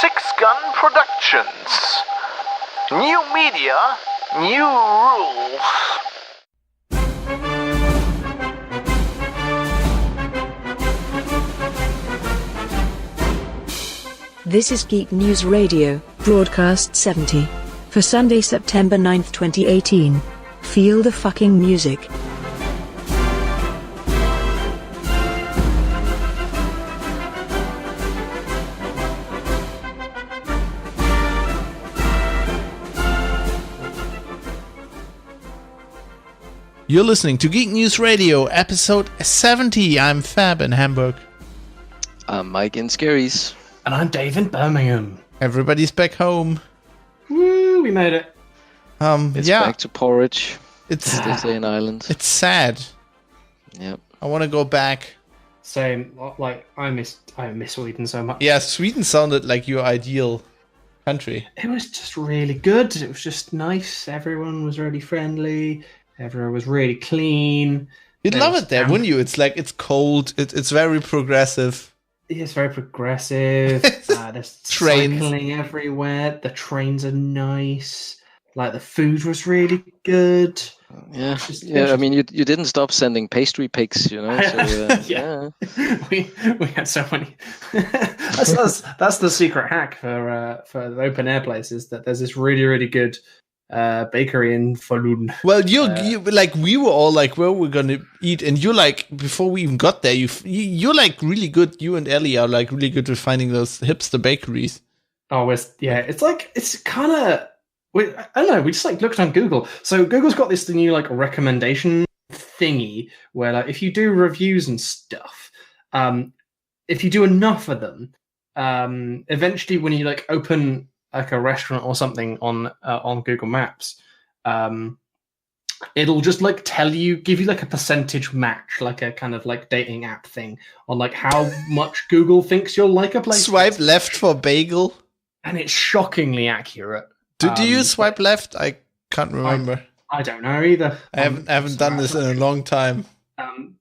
Six Gun Productions. New media, new rules. This is Geek News Radio, broadcast 70. For Sunday, September 9th, 2018. Feel the fucking music. You're listening to Geek News Radio, episode 70. I'm Fab in Hamburg. I'm Mike in Scaries. And I'm Dave in Birmingham. Everybody's back home. Woo, we made it. It's back to porridge. It's as they say in Ireland. It's sad. Yep. I want to go back. Same. Like I miss Sweden so much. Yeah, Sweden sounded like your ideal country. It was just really good. It was just nice. Everyone was really friendly. Everyone was really clean. You'd love it there, wouldn't you? It's like, it's cold. It's very progressive. It's very progressive. There's Trains. cycling everywhere. The trains are nice. Like, the food was really good. Yeah, I mean, you didn't stop sending pastry pics, you know. So, yeah. we had so many. that's the secret hack for the open air places, that there's this really, really good bakery in Falun. Well, you like, we were all like, where we're gonna eat, and you're like, before we even got there, you're like really good. You and Ellie are like really good at finding those hipster bakeries. Oh, it's kind of. I don't know. We just like looked on Google. So Google's got this new like recommendation thingy where, like, if you do reviews and stuff, if you do enough of them, eventually when you like open like a restaurant or something on Google Maps, it'll just like give you like a percentage match, like a kind of like dating app thing on like how much Google thinks you'll like a place. Swipe left for bagel, and it's shockingly accurate. Do you swipe left? I can't remember. I don't know either. I haven't done this in a long time.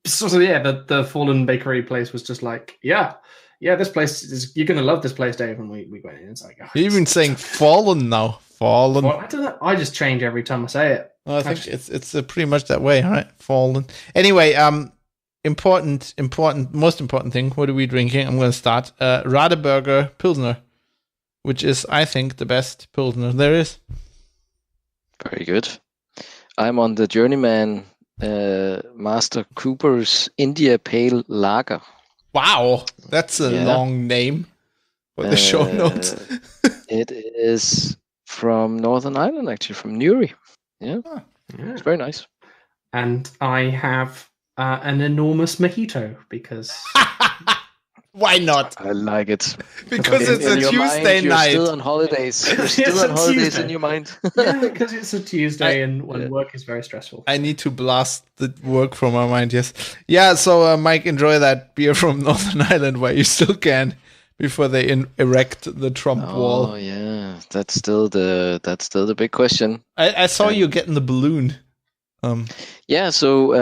So yeah, the Fallen Bakery place was just like, yeah, this place you're gonna love this place, Dave. And we went in. It's like, you're even saying Fallen now. Fallen. I don't know. I just change every time I say it. Well, I think it's pretty much that way, right? Fallen. Anyway, most important thing. What are we drinking? I'm going to start. Radeberger Pilsner, which is, I think, the best Pilsner there is. Very good. I'm on the Journeyman Master Cooper's India Pale Lager. Wow, that's a long name for the show notes. It is from Northern Ireland, actually, from Newry. Yeah, it's very nice. And I have an enormous mojito because... Why not? I like it. Because it's a Tuesday night. You're still on holidays. You're still on holidays in your mind. Yeah, because it's a Tuesday and work is very stressful. I need to blast the work from my mind, yes. Yeah, so Mike, enjoy that beer from Northern Ireland while you still can, before they erect the Trump wall. Oh, yeah. That's still the big question. I saw you getting the balloon. Yeah, so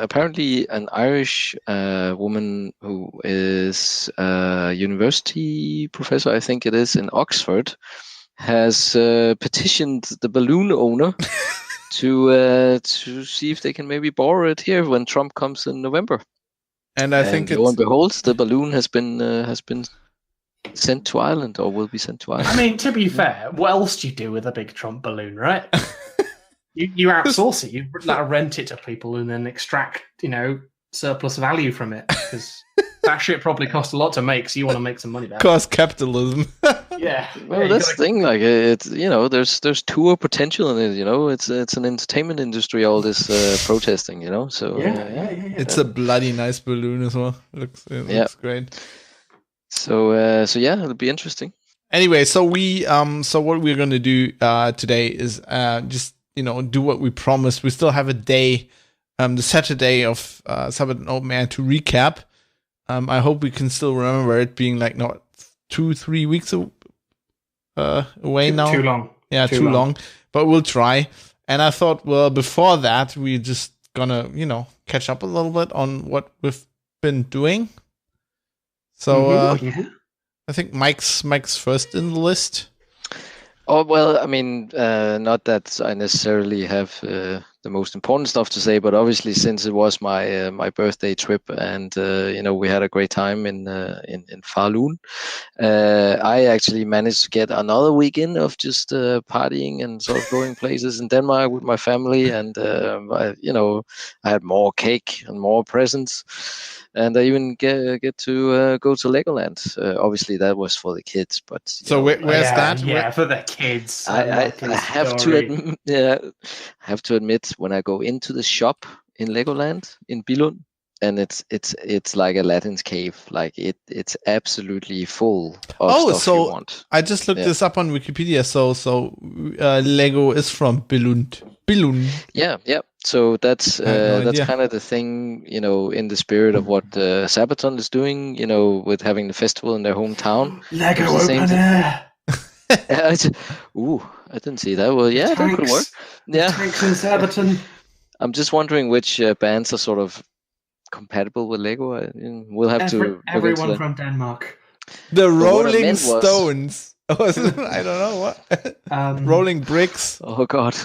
apparently an Irish woman who is a university professor, I think it is, in Oxford, has petitioned the balloon owner to see if they can maybe borrow it here when Trump comes in November. And I think lo and behold, the balloon has been sent to Ireland, or will be sent to Ireland. I mean, to be fair, what else do you do with a big Trump balloon, right? You outsource it. You rent it to people and then extract, surplus value from it, because that shit probably cost a lot to make. So you want to make some money back. Cost capitalism. Yeah. Well, that's the thing. Like, it's there's tour potential in it. It's an entertainment industry. All this protesting. So yeah. It's a bloody nice balloon as well. It looks great. So yeah, it'll be interesting. Anyway, so what we're gonna do today is just do what we promised. We still have a day, the Saturday of Sabaton Open Air to recap. I hope we can still remember it being like not 2-3 weeks away now. Too long. Yeah, too long. But we'll try. And I thought, well, before that, we're just gonna, catch up a little bit on what we've been doing. So I think Mike's first in the list. Oh, well, I mean, not that I necessarily have the most important stuff to say, but obviously since it was my birthday trip and we had a great time in Falun, I actually managed to get another weekend of just partying and sort of going places in Denmark with my family, and I had more cake and more presents. And I even get to go to Legoland. Obviously, that was for the kids. But where's that? Yeah, for the kids. I have to admit, when I go into the shop in Legoland in Billund, and it's like Aladdin's cave. Like it's absolutely full of stuff you want. I just looked this up on Wikipedia. So Lego is from Billund. Yeah. So that's kind of the thing, in the spirit of what Sabaton is doing, with having the festival in their hometown. Lego Open Air. I didn't see that. Well, yeah, that could work. Yeah, Tanks in Sabaton. I'm just wondering which bands are sort of compatible with Lego. We'll have to. Everyone from Denmark. The Rolling Stones. I don't know what. Rolling Bricks. Oh God.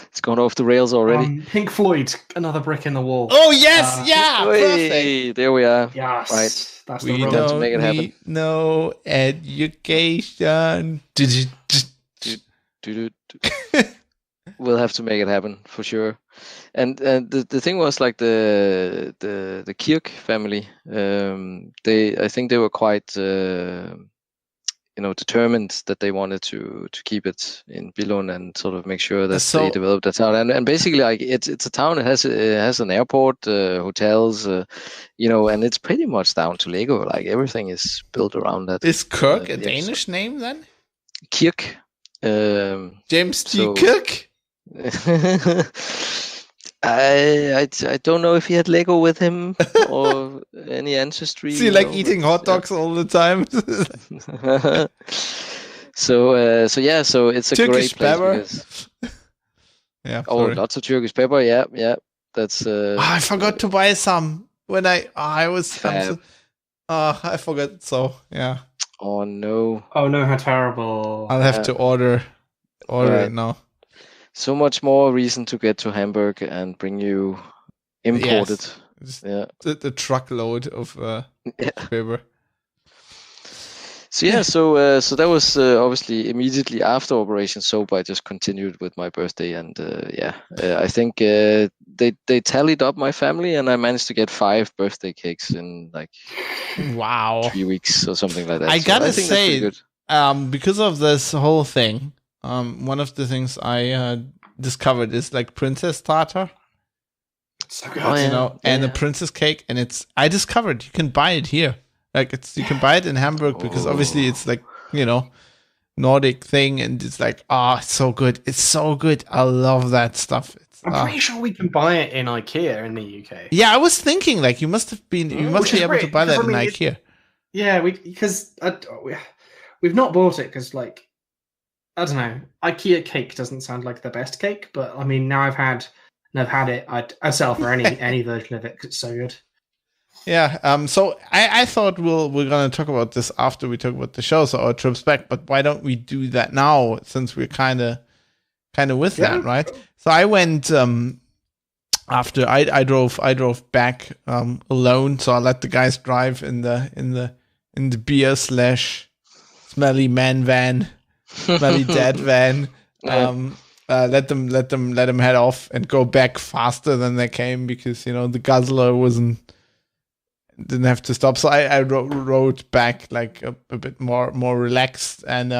It's gone off the rails already. Pink Floyd, Another Brick in the Wall. Oh yes, perfect. Hey, there we are. Yes, right. That's we the don't to make it happen. Need no education. We'll have to make it happen for sure. And the thing was, like, the Kirk family. I think they were quite determined that they wanted to keep it in Billund and sort of make sure that they developed the town. And basically, like, it's a town. It has an airport, hotels, and it's pretty much down to Lego. Like, everything is built around that. Is Kirk a Danish name then? Kirk. James T. Kirk. I don't know if he had Lego with him or any ancestry. Is he eating hot dogs all the time? So it's a Turkish great place. Pepper. Yeah. Sorry. Lots of Turkish pepper. Yeah. That's. I forgot to buy some when I was. I forgot. So yeah. Oh no! How terrible! I'll have to order right. it now. So much more reason to get to Hamburg and bring you imported. Yes. The truckload of paper. So so that was obviously immediately after Operation Soap. I just continued with my birthday, and I think they tallied up my family, and I managed to get 5 birthday cakes in like 3 weeks or something like that. I gotta say, that's good. Because of this whole thing, one of the things I discovered is like princess tartar. So good, and a princess cake, and I discovered you can buy it here. Like you can buy it in Hamburg because obviously it's like, Nordic thing, and it's like, it's so good. It's so good. I love that stuff. I'm pretty sure we can buy it in IKEA in the UK. Yeah, I was thinking like you must be able to buy that in IKEA. Yeah, because we've not bought it because, like, I don't know, IKEA cake doesn't sound like the best cake, but I mean, now I've had it, I'd sell for any version of it because it's so good. Yeah. So I thought we're gonna talk about this after we talk about the show, so our trips back. But why don't we do that now, since we're kind of with that, right? So I went after I drove back alone. So I let the guys drive in the beer / smelly man van, smelly dad van. Let them head off and go back faster than they came because the guzzler didn't have to stop. So I rode back like a bit more relaxed, and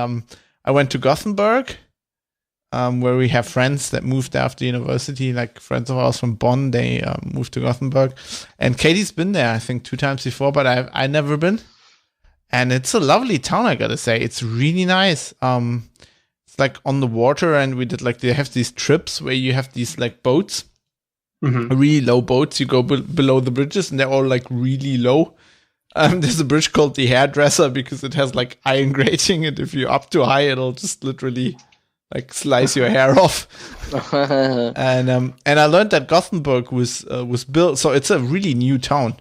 I went to Gothenburg, where we have friends that moved after university, like friends of ours from Bonn. They moved to Gothenburg, and Katie's been there I think 2 times before, but I never been. And it's a lovely town, I gotta say. It's really nice. It's like on the water, and we did they have these trips where you have these like boats, really low boats. You go below the bridges, and they're all like really low. There's a bridge called the Hairdresser because it has like iron grating, and if you're up too high, it'll just literally like slice your hair off. And I learned that Gothenburg was built, so it's a really new town.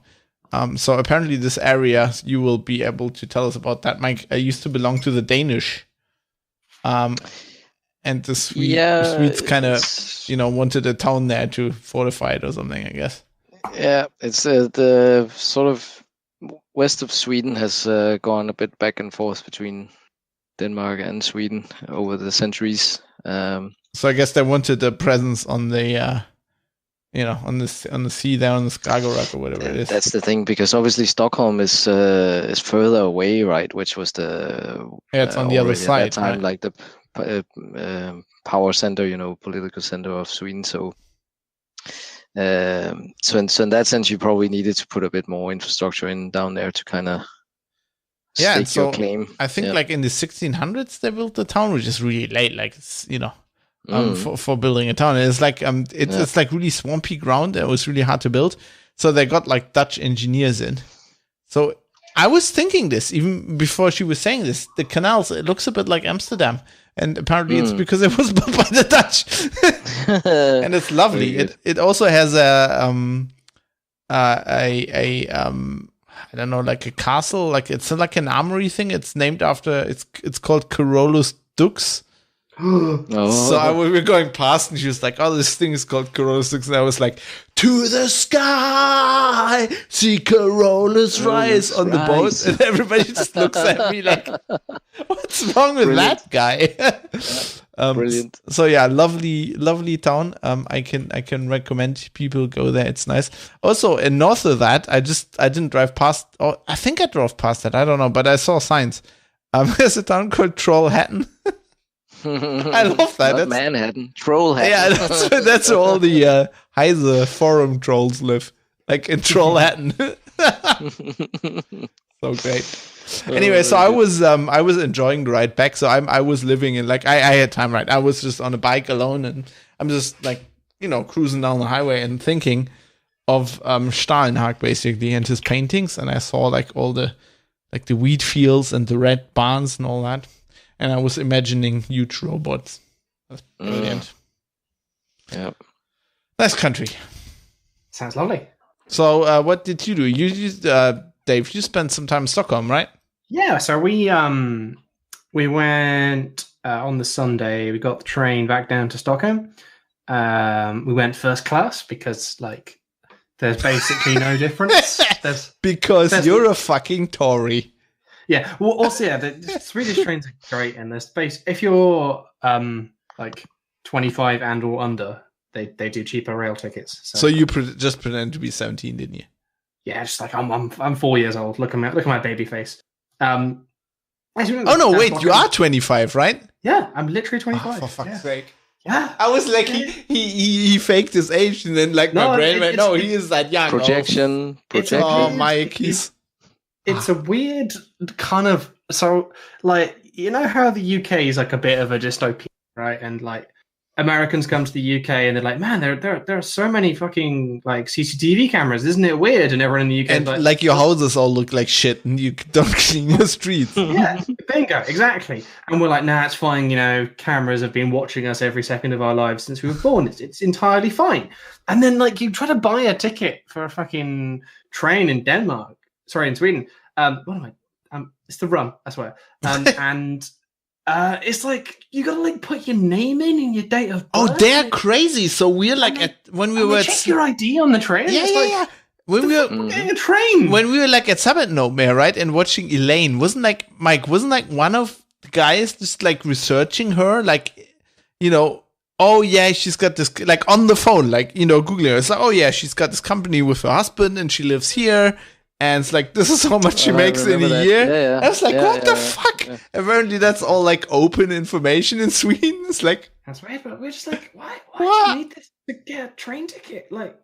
So apparently this area, you will be able to tell us about that, Mike. I used to belong to the Danish. And the Swedes kind of, wanted a town there to fortify it or something, I guess. Yeah, it's the sort of west of Sweden has gone a bit back and forth between Denmark and Sweden over the centuries. So I guess they wanted a presence on the, on the sea there on the Skagerrak or whatever it is. That's the thing, because obviously Stockholm is further away, right? Which was it's on the other side. At that time, right? like the power center, political center of Sweden. So in that sense, you probably needed to put a bit more infrastructure in down there to kind of stake your claim. I think like in the 1600s they built the town, which is really late. Like it's for building a town. And it's like it's like really swampy ground. It was really hard to build. So they got like Dutch engineers in. So I was thinking this even before she was saying this. The canals, it looks a bit like Amsterdam. And apparently it's because it was built by the Dutch. And it's lovely. It also has I don't know, like a castle, like it's like an armory thing. It's named after it's called Carolus Dux. So we were going past and she was like, oh, this thing is called Carolus Dux. And I was like, to the sky, see Carolus rise on the boat. And everybody just looks at me like, what's wrong with that guy? Brilliant. So yeah, lovely town. I can recommend people go there. It's nice. Also, in north of that, I didn't drive past. Oh, I think I drove past that. I don't know, but I saw signs. There's a town called Trollhättan. I love that. That's Manhattan. Trollhättan. Yeah, that's where all the Heise forum trolls live. Like in Trollhättan. So great. Anyway, so I was enjoying the ride back. So I was living in like I had time, right? I was just on a bike alone, and I'm just like cruising down the highway and thinking of Stahlenhag basically and his paintings, and I saw like all the wheat fields and the red barns and all that, and I was imagining huge robots. That's brilliant. Yeah, nice country. Sounds lovely. So what did you do? Dave, you spent some time in Stockholm, right? Yeah, so we went on the Sunday. We got the train back down to Stockholm. We went first class because, like, there's basically no difference. Because you're a fucking Tory. Yeah. Well, also, yeah, the Swedish trains are great, and there's space. If you're like 25 and or under, they do cheaper rail tickets. So you just pretend to be 17, didn't you? Yeah, just like I'm 4 years old. Look at my baby face. Oh no, wait, you are 25, right? Yeah, I'm literally 25. For fuck's sake. Yeah. I was like, he faked his age, and then like my brain went, no, he is that young. Projection. Oh, Mike, it's a weird kind of, so like, how the UK is like a bit of a dystopia, right? And like Americans come to the UK and they're like, man, there are so many fucking like CCTV cameras, isn't it weird? And everyone in the UK and like your houses all look like shit and you don't clean your streets. Yeah, bingo, exactly. And we're like, nah, it's fine. Cameras have been watching us every second of our lives since we were born. It's entirely fine. And then like you try to buy a ticket for a fucking train in in Sweden. What am I? It's the rum, I swear. And it's like you gotta like put your name in and your date of birth. Oh, they're crazy. So we're like when we were check your ID on the train. Yeah. When we were getting a train. When we were like at Sabaton Open Air, right, and watching Elaine, wasn't like one of the guys just like researching her, like oh yeah, she's got this like on the phone, like Googling her. It's like, oh yeah, she's got this company with her husband and she lives here. And it's like, this is how much she makes in a year. Yeah. I was like, what the fuck? Yeah. Apparently that's all like open information in Sweden. It's like, that's right, but we're just like, why do you need this to get a train ticket? Like,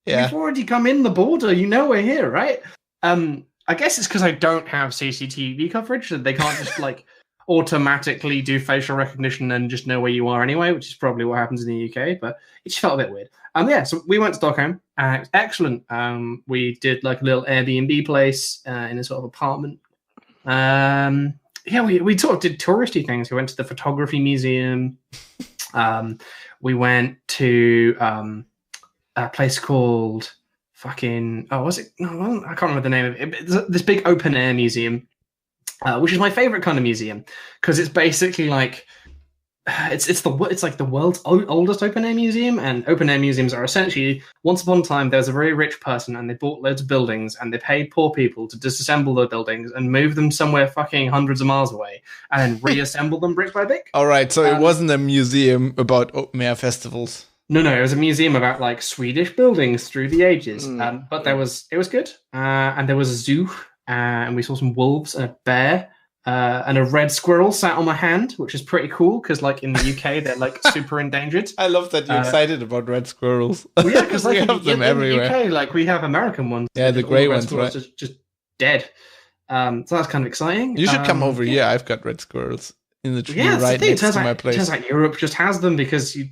we've already come in the border. We're here, right? I guess it's because I don't have CCTV coverage, so they can't just like automatically do facial recognition and just know where you are anyway, which is probably what happens in the UK. But it just felt a bit weird. So we went to Stockholm. Excellent. We did like a little Airbnb place in a sort of apartment. We sort of did touristy things. We went to the photography museum. We went to a place called fucking was it? No, I can't remember the name of it. It's this big open air museum, which is my favorite kind of museum because it's basically like it's like the world's oldest open air museum, and open air museums are essentially, once upon a time there was a very rich person and they bought loads of buildings and they paid poor people to disassemble the buildings and move them somewhere fucking hundreds of miles away and then reassemble them brick by brick. All right, so it wasn't a museum about open air festivals. No, it was a museum about like Swedish buildings through the ages. But it was good, and there was a zoo, and we saw some wolves and a bear. And a red squirrel sat on my hand, which is pretty cool because, like, in the UK, they're like super endangered. I love that you're excited about red squirrels. Well, yeah, because like, we have them everywhere. In the UK, like, we have American ones. Yeah, the grey ones, right? Just dead. So that's kind of exciting. You should come over here. I've got red squirrels in the tree right next to my place. It turns out Europe just has them because you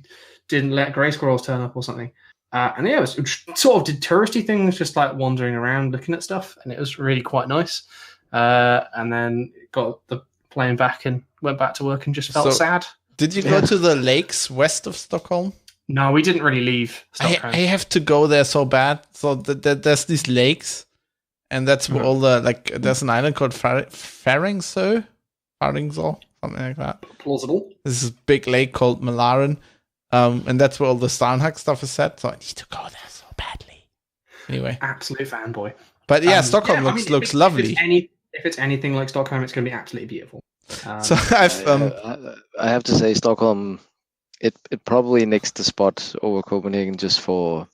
didn't let grey squirrels turn up or something. And yeah, it sort of did touristy things, just like wandering around looking at stuff, and it was really quite nice. And then got the plane back and went back to work and just felt sad. Did you go to the lakes west of Stockholm? No, we didn't really leave Stockholm. I have to go there so bad. So there's these lakes, and that's where all the, like, there's an island called Faringsö, something like that. Plausible. This is a big lake called Malaren, and that's where all the Starnhag stuff is set. So I need to go there so badly. Anyway, absolute fanboy. But yeah, Stockholm looks lovely. If it's anything like Stockholm, it's going to be absolutely beautiful. So I have to say, Stockholm, it probably nicks the spot over Copenhagen just for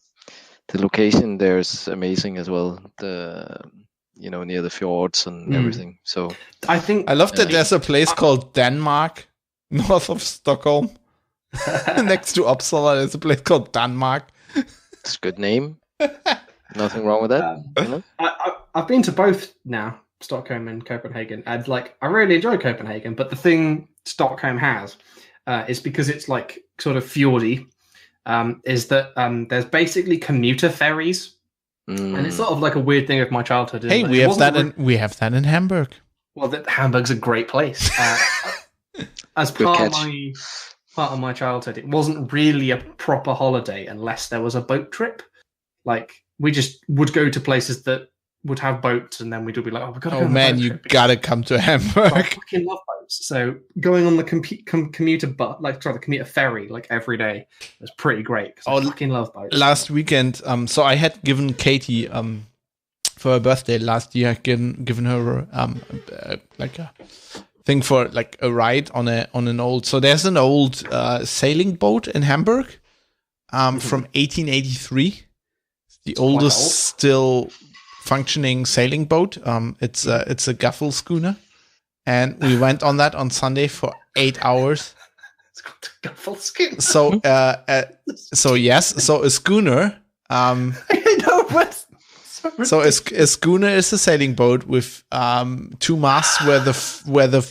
the location. There's amazing as well. Near the fjords and everything. So I love that there's a place called Denmark north of Stockholm. Next to Uppsala, there's a place called Denmark. It's a good name. Nothing wrong with that. I've been to both now, Stockholm and Copenhagen, and like I really enjoy Copenhagen. But the thing Stockholm has is because it's like sort of fjordy, is that there's basically commuter ferries, and it's sort of like a weird thing of my childhood. Hey, we have that in Hamburg. Well, Hamburg's a great place. As part of my childhood, it wasn't really a proper holiday unless there was a boat trip. Like, we just would go to places that would have boats, and then we'd all be like, "Oh, we gotta go." Oh man, you gotta come to Hamburg. I fucking love boats. So going on the commuter ferry like every day was pretty great. I fucking love boats. Last weekend, so I had given Katie for her birthday last year, given her like a thing for like a ride on an old. So there's an old sailing boat in Hamburg, from 1883. The oldest still functioning sailing boat. It's a gaffel schooner, and we went on that on Sunday for 8 hours. It's called a gaffel schooner. So a schooner. So a schooner is a sailing boat with two masts, where the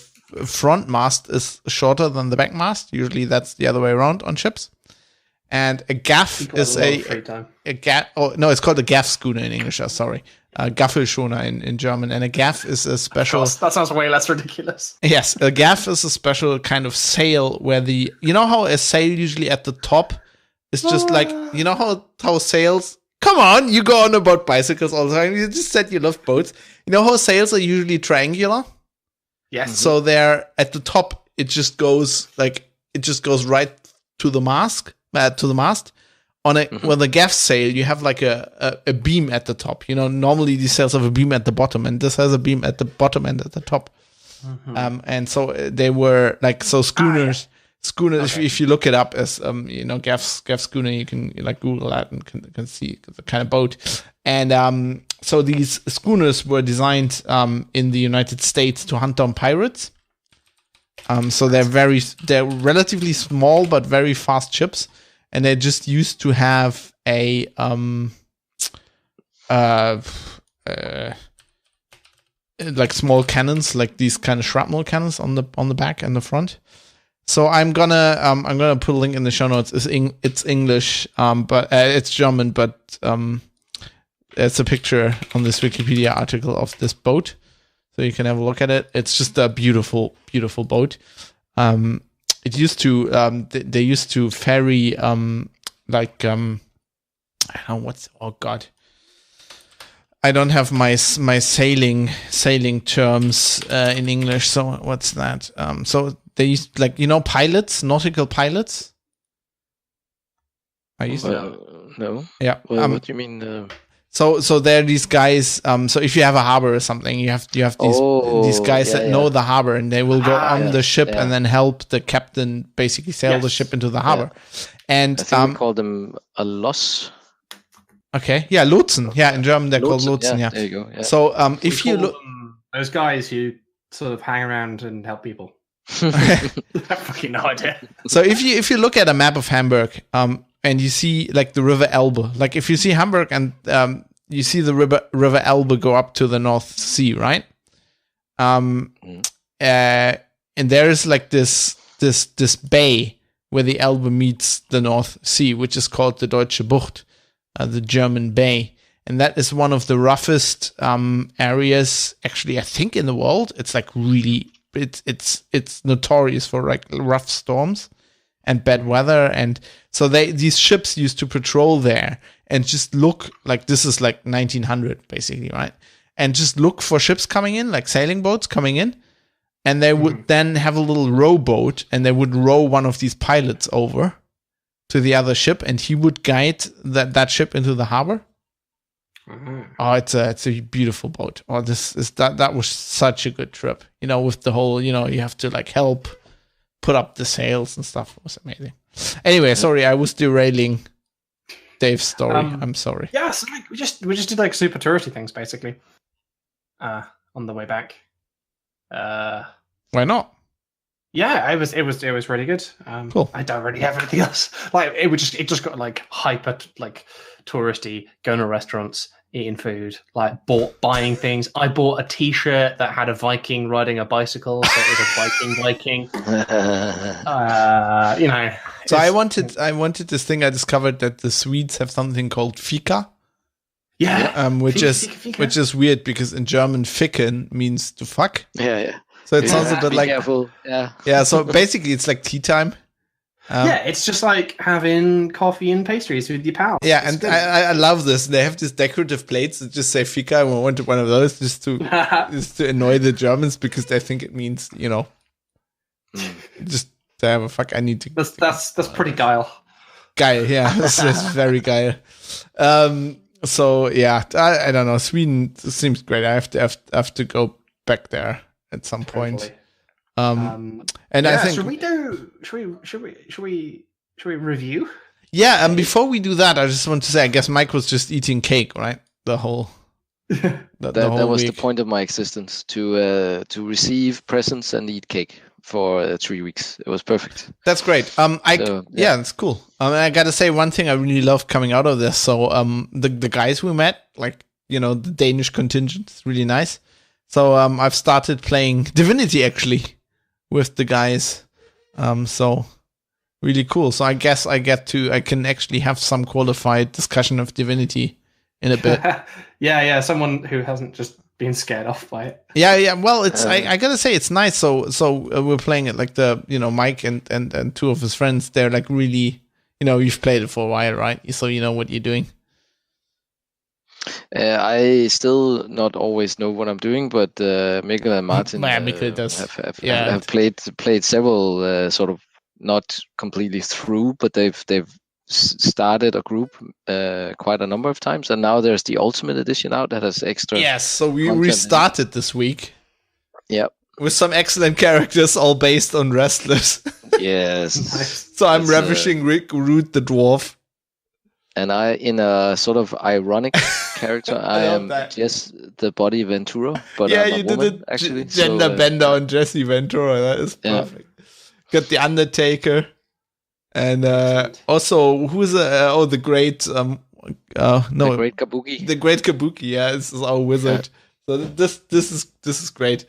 front mast is shorter than the back mast. Usually that's the other way around on ships. And a gaff is a gaff. Oh no, it's called a gaff schooner in English. Sorry, Gaffelschoner in German. And a gaff is a special. That sounds way less ridiculous. Yes, a gaff is a special kind of sail where you know how a sail usually at the top is just like, you know how sails. Come on, you go on about bicycles all the time. You just said you love boats. You know how sails are usually triangular. Yes. Mm-hmm. So they're at the top. It just goes right to the mast. With a gaff sail, you have like a beam at the top. You know, normally these sails have a beam at the bottom, and this has a beam at the bottom and at the top. Mm-hmm. And so they were like, so schooners. Schooners, okay. If you look it up as gaff schooner, you can like Google that and can see the kind of boat. And so these schooners were designed in the United States to hunt down pirates. So they're relatively small but very fast ships, and they're just used to have a like small cannons, like these kind of shrapnel cannons on the back and the front. So I'm gonna put a link in the show notes. It's English, but it's German, but it's a picture on this Wikipedia article of this boat. So you can have a look at it. It's just a beautiful, beautiful boat. It used to, they used to ferry, I don't know I don't have my sailing terms in English. So what's that? So they used, like, pilots, nautical pilots. I used no. Yeah. Well, what do you mean? So there are these guys. So if you have a harbor or something, you have these guys that know the harbor, and they will go on the ship and then help the captain basically sail the ship into the harbor. And I think we call them a loss. Okay, yeah, Lotsen. Yeah, in German they're called Lotsen. Yeah, there you go. Yeah. So if you look, those guys who sort of hang around and help people. I have fucking no idea. So if you look at a map of Hamburg, and you see like the River Elbe, like if you see Hamburg and you see the River Elbe go up to the North Sea, right? And there is like this bay where the Elbe meets the North Sea, which is called the Deutsche Bucht, the German Bay. And that is one of the roughest areas, actually, I think, in the world. It's like really, it's notorious for like rough storms and bad weather. And so these ships used to patrol there and just look like, this is like 1900, basically, right? And just look for ships coming in, like sailing boats coming in. And they would then have a little rowboat, and they would row one of these pilots over to the other ship, and he would guide that ship into the harbor. Oh, it's a beautiful boat. Oh, that was such a good trip. With the whole, you have to like help put up the sails and stuff. It was amazing. Anyway, sorry, I was derailing Dave's story. I'm sorry. Yeah, so like, we just did like super touristy things basically. On the way back. Why not? Yeah, it was really good. Cool. I don't really have anything else. Like it just got like hyper like touristy, going to restaurants, eating food, like buying things. I bought a T-shirt that had a Viking riding a bicycle, so it was a Viking. So I wanted this thing. I discovered that the Swedes have something called fika. Yeah. Which Fika. is weird because in German ficken means to fuck. Yeah. So it sounds a bit like careful. Yeah. Yeah, so basically it's like tea time. It's just like having coffee and pastries with your pals. Yeah, and I love this. They have these decorative plates that just say fika. I wanted one of those just to annoy the Germans because they think it means, just to have a fuck. I need to. That's pretty guile. Geil, yeah, that's very geil. So yeah, I don't know. Sweden seems great. I have to go back there at some point. And I think should we review? Yeah, and before we do that, I just want to say, I guess Mike was just eating cake, right? The whole that was week. The point of my existence, to receive presents and eat cake for 3 weeks. It was perfect. That's great. Yeah, it's cool. I gotta say one thing I really love coming out of this. So the guys we met, like, the Danish contingent, is really nice. So I've started playing Divinity actually with the guys. So really cool. So I guess I can actually have some qualified discussion of Divinity in a bit. yeah. Someone who hasn't just been scared off by it. Yeah. Well, it's I gotta say it's nice. So we're playing it like the Mike and two of his friends. They're like really you've played it for a while, right? So you know what you're doing. I still not always know what I'm doing, but Mikkel and Martin have played several sort of not completely through, but they've started a group quite a number of times, and now there's the Ultimate Edition out that has extra. Yes, so we restarted this week. Yep. With some excellent characters, all based on wrestlers. Yes. So I'm ravishing Rick Root the dwarf. And I, in a sort of ironic character, I am Jess the Body Ventura, but I'm a woman, actually. Gender bender on Jesse Ventura. That is perfect. Got the Undertaker, and also who's the great the great Kabuki. The great Kabuki, yeah, this is our wizard. Yeah. So this is great.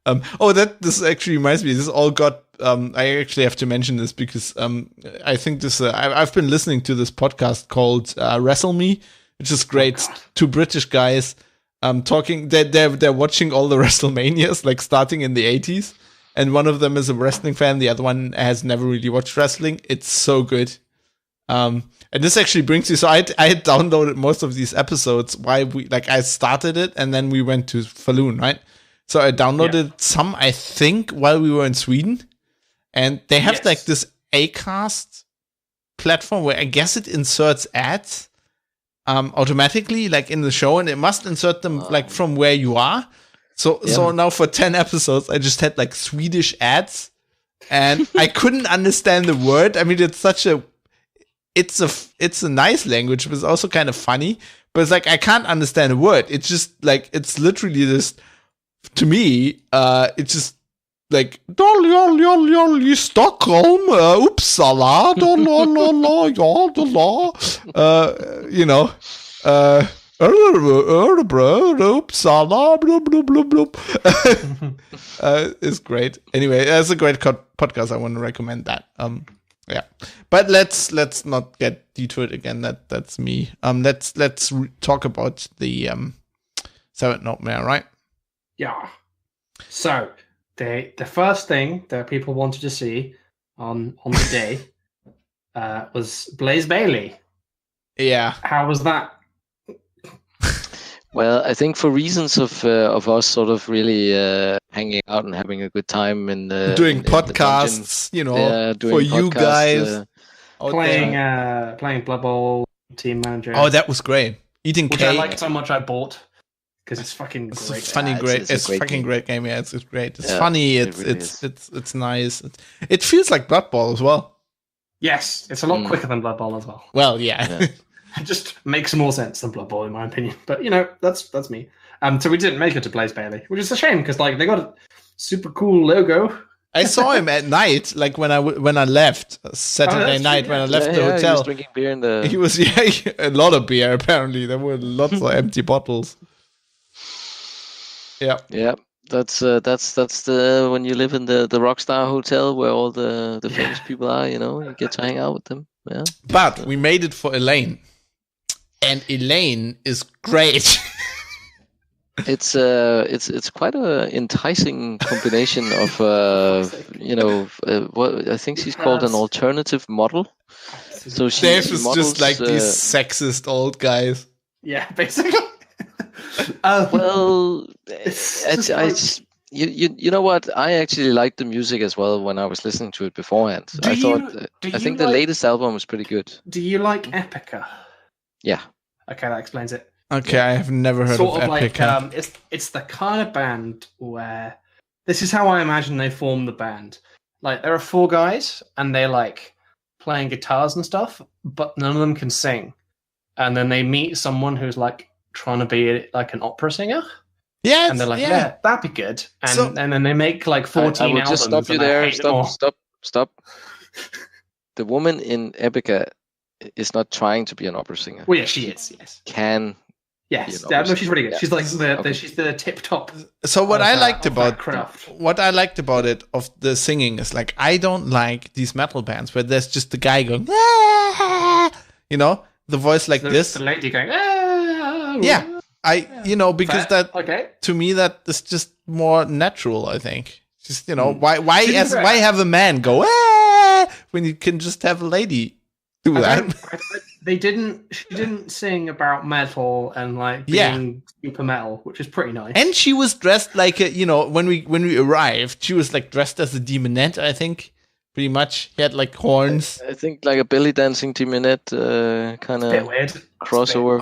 This actually reminds me. This all got. I actually have to mention this because I think this. I've been listening to this podcast called Wrestle Me, which is great. Two British guys talking. They're watching all the WrestleManias, like starting in the 80s, and one of them is a wrestling fan. The other one has never really watched wrestling. It's so good. And this actually brings you. So I had downloaded most of these episodes. Why I started it and then we went to Falloon, right? So I downloaded some, I think, while we were in Sweden, and they have like this Acast platform where I guess it inserts ads automatically, like in the show, and it must insert them like from where you are. So now for 10 episodes, I just had like Swedish ads, and I couldn't understand the word. I mean, it's a nice language, but it's also kind of funny. But it's like I can't understand a word. It's just like it's literally this. To me, it's just like Stockholm, Uppsala, you know, Örebro, Uppsala, blah, blah, blah, blah. It's great. Anyway, that's a great podcast. I want to recommend that. Yeah, but let's not get detoured again. That's me. Let's talk about the Sabaton Open Air, right? Yeah. So the first thing that people wanted to see on the day was Blaze Bayley. Yeah. How was that? Well, I think for reasons of us sort of really hanging out and having a good time and doing podcasts, you know, for you guys, playing Blood Bowl Team Manager. Oh, that was great. Eating which cake. I liked so much I bought because it's fucking great. It's funny, great. It's fucking game. Great game. Yeah, it's great. It's funny. It's nice. It feels like Blood Bowl as well. Yes, it's a lot quicker than Blood Bowl as well. Well, yeah. It just makes more sense than Blood Bowl in my opinion. But you know, that's me. So we didn't make it to Blaze Bayley, which is a shame because like they got a super cool logo. I saw him at night, like when I left Saturday night when I left the hotel. He was drinking beer in the. He was a lot of beer. Apparently, there were lots of empty bottles. Yeah. Yeah. That's the when you live in the Rockstar Hotel where all the famous people are, you know, you get to hang out with them. Yeah. But we made it for Elaine. And Elaine is great. It's quite a enticing combination of what I think she's called an alternative model. So she Dave is models, just like these sexist old guys. Yeah, basically. Well, you know what? I actually liked the music as well when I was listening to it beforehand. I think the latest album was pretty good. Do you like Epica? Yeah. Okay, that explains it. Okay, I have never heard of Epica. Like, it's the kind of band where this is how I imagine they form the band. Like there are 4 guys and they're like playing guitars and stuff, but none of them can sing. And then they meet someone who's like trying to be like an opera singer. Yeah, and they're like, yeah, that'd be good. And then they make like 14 I will albums. Just stop you there. Stop. The woman in Epica is not trying to be an opera singer. Well, yeah, she is. Yes. Yes. Yeah, no, she's really good. Yeah. She's like she's the tip top. So what I liked about it of the singing is like I don't like these metal bands where there's just the guy going, you know, the voice like this. The lady going, yeah. Because to me that is just more natural. I think just why have a man go when you can just have a lady do that? She didn't sing about metal and like being super metal, which is pretty nice. And she was dressed like when we arrived, she was like dressed as a demonette. I think pretty much. He had like horns. I think like a belly dancing demonette kind of crossover.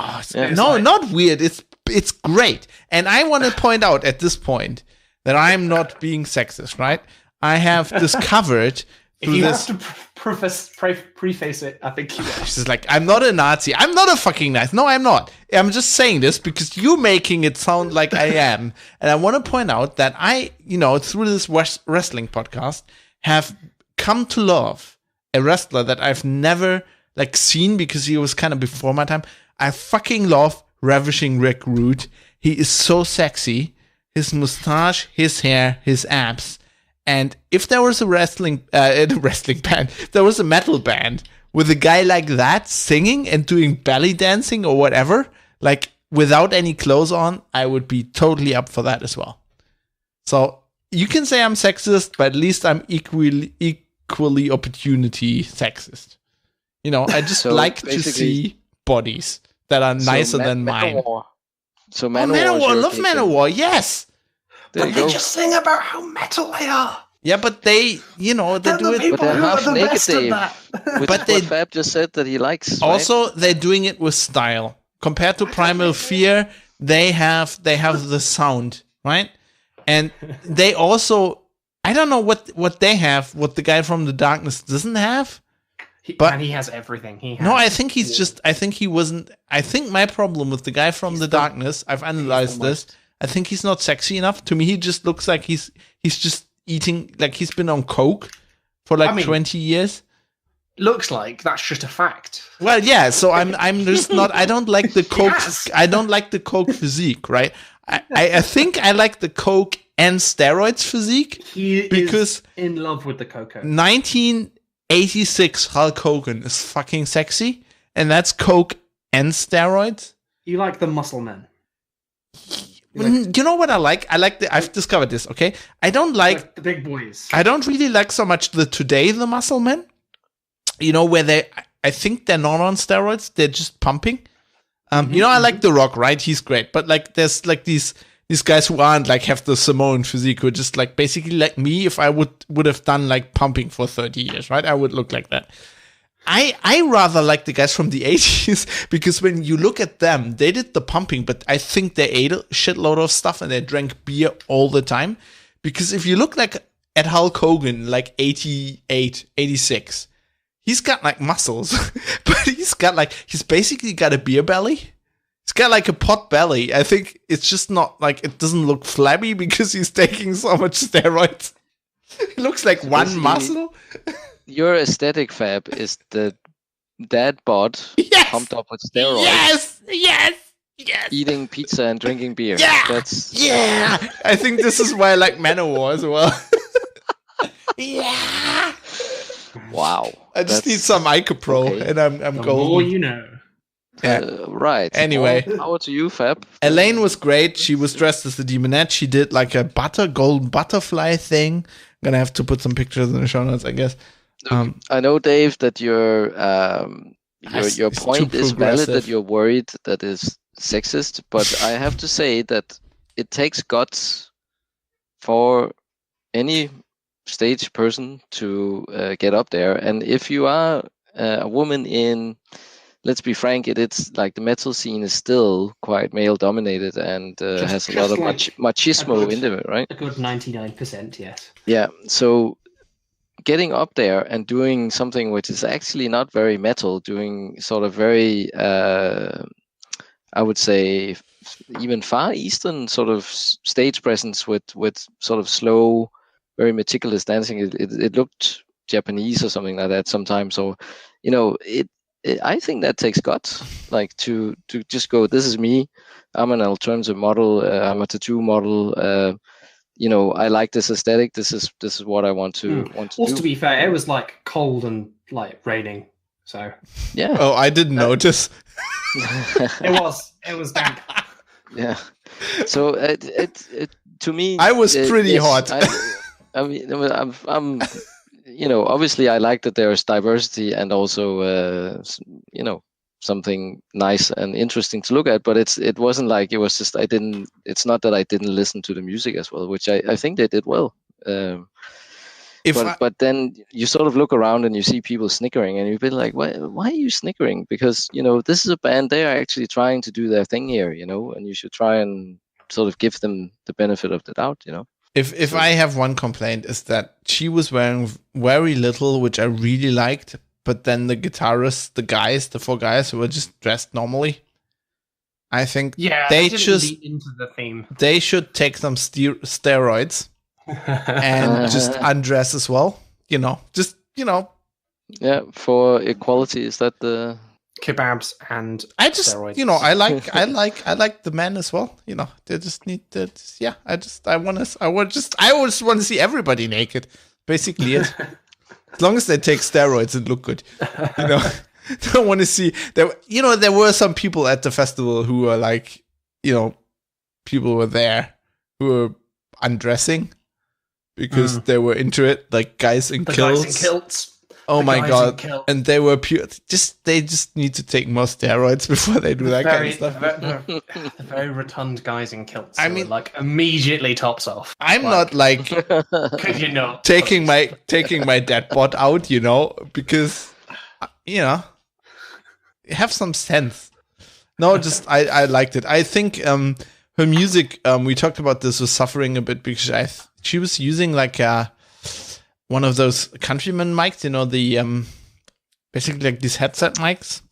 No, not weird. It's great. And I want to point out at this point that I'm not being sexist, right? I have discovered. If you have to preface it, I think you are. She's like, I'm not a Nazi. I'm not a fucking Nazi. No, I'm not. I'm just saying this because you're making it sound like I am. And I want to point out that I, through this wrestling podcast, have come to love a wrestler that I've never seen because he was kind of before my time. I fucking love Ravishing Rick Rude. He is so sexy. His mustache, his hair, his abs. And if there was a wrestling band, if there was a metal band with a guy like that singing and doing belly dancing or whatever, like without any clothes on, I would be totally up for that as well. So you can say I'm sexist, but at least I'm equally opportunity sexist. You know, I just So like to basically- see bodies that are nicer than mine. Manowar. So Oh, Manowar. is Manowar, your love take Manowar, yes. There But you they go. just sing about how metal they are. Yeah, but they, you know, they They're do the it. people they're who are half the naked, best Dave. at that. Which But is they- what Fab just said that he likes. right? Also, they're doing it with style. Compared to Primal Fear, they have the sound, right? And they also, I don't know what they have, what the guy from the darkness doesn't have. But- And he has everything. He has No, I think he's just. I think he wasn't. I think my problem with the guy from the darkness. I've analyzed this. I think he's not sexy enough. To me, he just looks like he's just eating, like he's been on coke for like 20 years. looks like. That's just a fact. Well, yeah. So I'm just not. I don't like the coke. Yes. I don't like the coke physique, right? I think I like the coke and steroids physique. He Because- is in love with the cocoa. 1986 Hulk Hogan is fucking sexy, and that's coke and steroids. You like the muscle men. You know what I like? I've discovered this. Okay, I don't like. The big boys. I don't really like so much the muscle men. You know where I think they're not on steroids. They're just pumping. You know, I like The Rock, right? He's great, but like there's like these guys who aren't like have the Samoan physique, who are just like basically like me. If I would have done like pumping for 30 years, right? I would look like that. I rather like the guys from the 80s because when you look at them, they did the pumping, but I think they ate a shitload of stuff and they drank beer all the time. Because if you look like at Hulk Hogan, like 88, 86, he's got like muscles, but he's basically got a beer belly. He's got like a pot belly. I think it's just not like, it doesn't look flabby because he's taking so much steroids. It looks like one Basically- muscle. Your aesthetic, Fab, is the dad bod Yes! pumped up with steroids, Yes. eating pizza and drinking beer. Yeah! That's Yeah, I think this is why I like Manowar as well. Yeah, wow. I just That's- need some IcoPro, okay. and I'm The more golden. you know. Yeah. Right. Anyway. Well, power to you, Fab. Elaine was great. She was dressed as the demonette. She did like a golden butterfly thing. I'm gonna have to put some pictures in the show notes, I guess. I know, Dave, that your It's point too is valid, progressive. that you're worried that is sexist, but I have to say that it takes guts for any stage person to get up there. And if you are a woman in, let's be frank, it's like the metal scene is still quite male dominated and has a lot of just like machismo a good- into it, right? A good 99%, yes. Yeah. So getting up there and doing something which is actually not very metal, doing sort of very, I would say, even Far Eastern sort of stage presence with sort of slow, very meticulous dancing. It looked Japanese or something like that sometimes. So, you know, I think that takes guts, like to just go, this is me. I'm an alternative model. I'm a tattoo model. You know, I like this aesthetic. This is what I want to Also, do. to be fair, it was like cold and like raining. So Yeah. Oh, I didn't notice. it was damp. Yeah. So it to me, I was pretty yes, hot. I mean, I'm you know, obviously I like that there's diversity and also you know, something nice and interesting to look at, but it wasn't like it was just it's not that I didn't listen to the music as well, which I think they did well. But then you sort of look around and you see people snickering, and you've been like, why are you snickering? Because, you know, this is a band, they are actually trying to do their thing here, you know, and you should try and sort of give them the benefit of the doubt, you know. If I have one complaint, is that she was wearing very little, which I really liked, but then the guitarists, the four guys who were just dressed normally, I think Yeah, they didn't just lead into the theme. they should take some steroids and just undress as well. You know, just, you know, Yeah, for equality, is that the... Kebabs and I just, steroids. you know, I like the men as well. You know, they just need to, I just want to see everybody naked. Basically, it. As long as they take steroids and look good, you know. Don't want to see there. You know, there were some people at the festival who were like, you know, people were there who were undressing because they were into it, like guys in the kilts. guys in kilts. Oh The my guys god! in kilts. And they were pure. They just need to take more steroids before they do that kind of stuff. The very rotund guys in kilts. I who mean- were, like immediately tops off. I'm not like Could you not taking my dead bot out, because have some sense. No, just I liked it. I think her music. We talked about this, was suffering a bit because she was using like one of those countryman mics, the basically like these headset mics.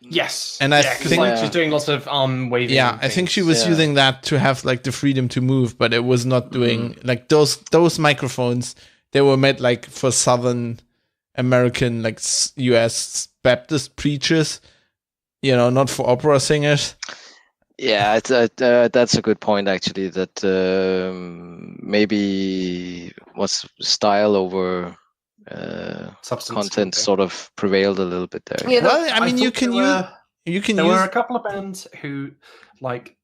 Yes, And I because think- she's doing lots of arm waving. Yeah, I think she was Yeah. using that to have like the freedom to move, but it was not doing like those microphones. They were made like for Southern American, like U.S. Baptist preachers, not for opera singers. Yeah, that's a good point actually. That maybe what's style over Substance. content sort of prevailed a little bit there. Yeah, Well, I mean, you thought can there use you can There use were a couple of bands who, like,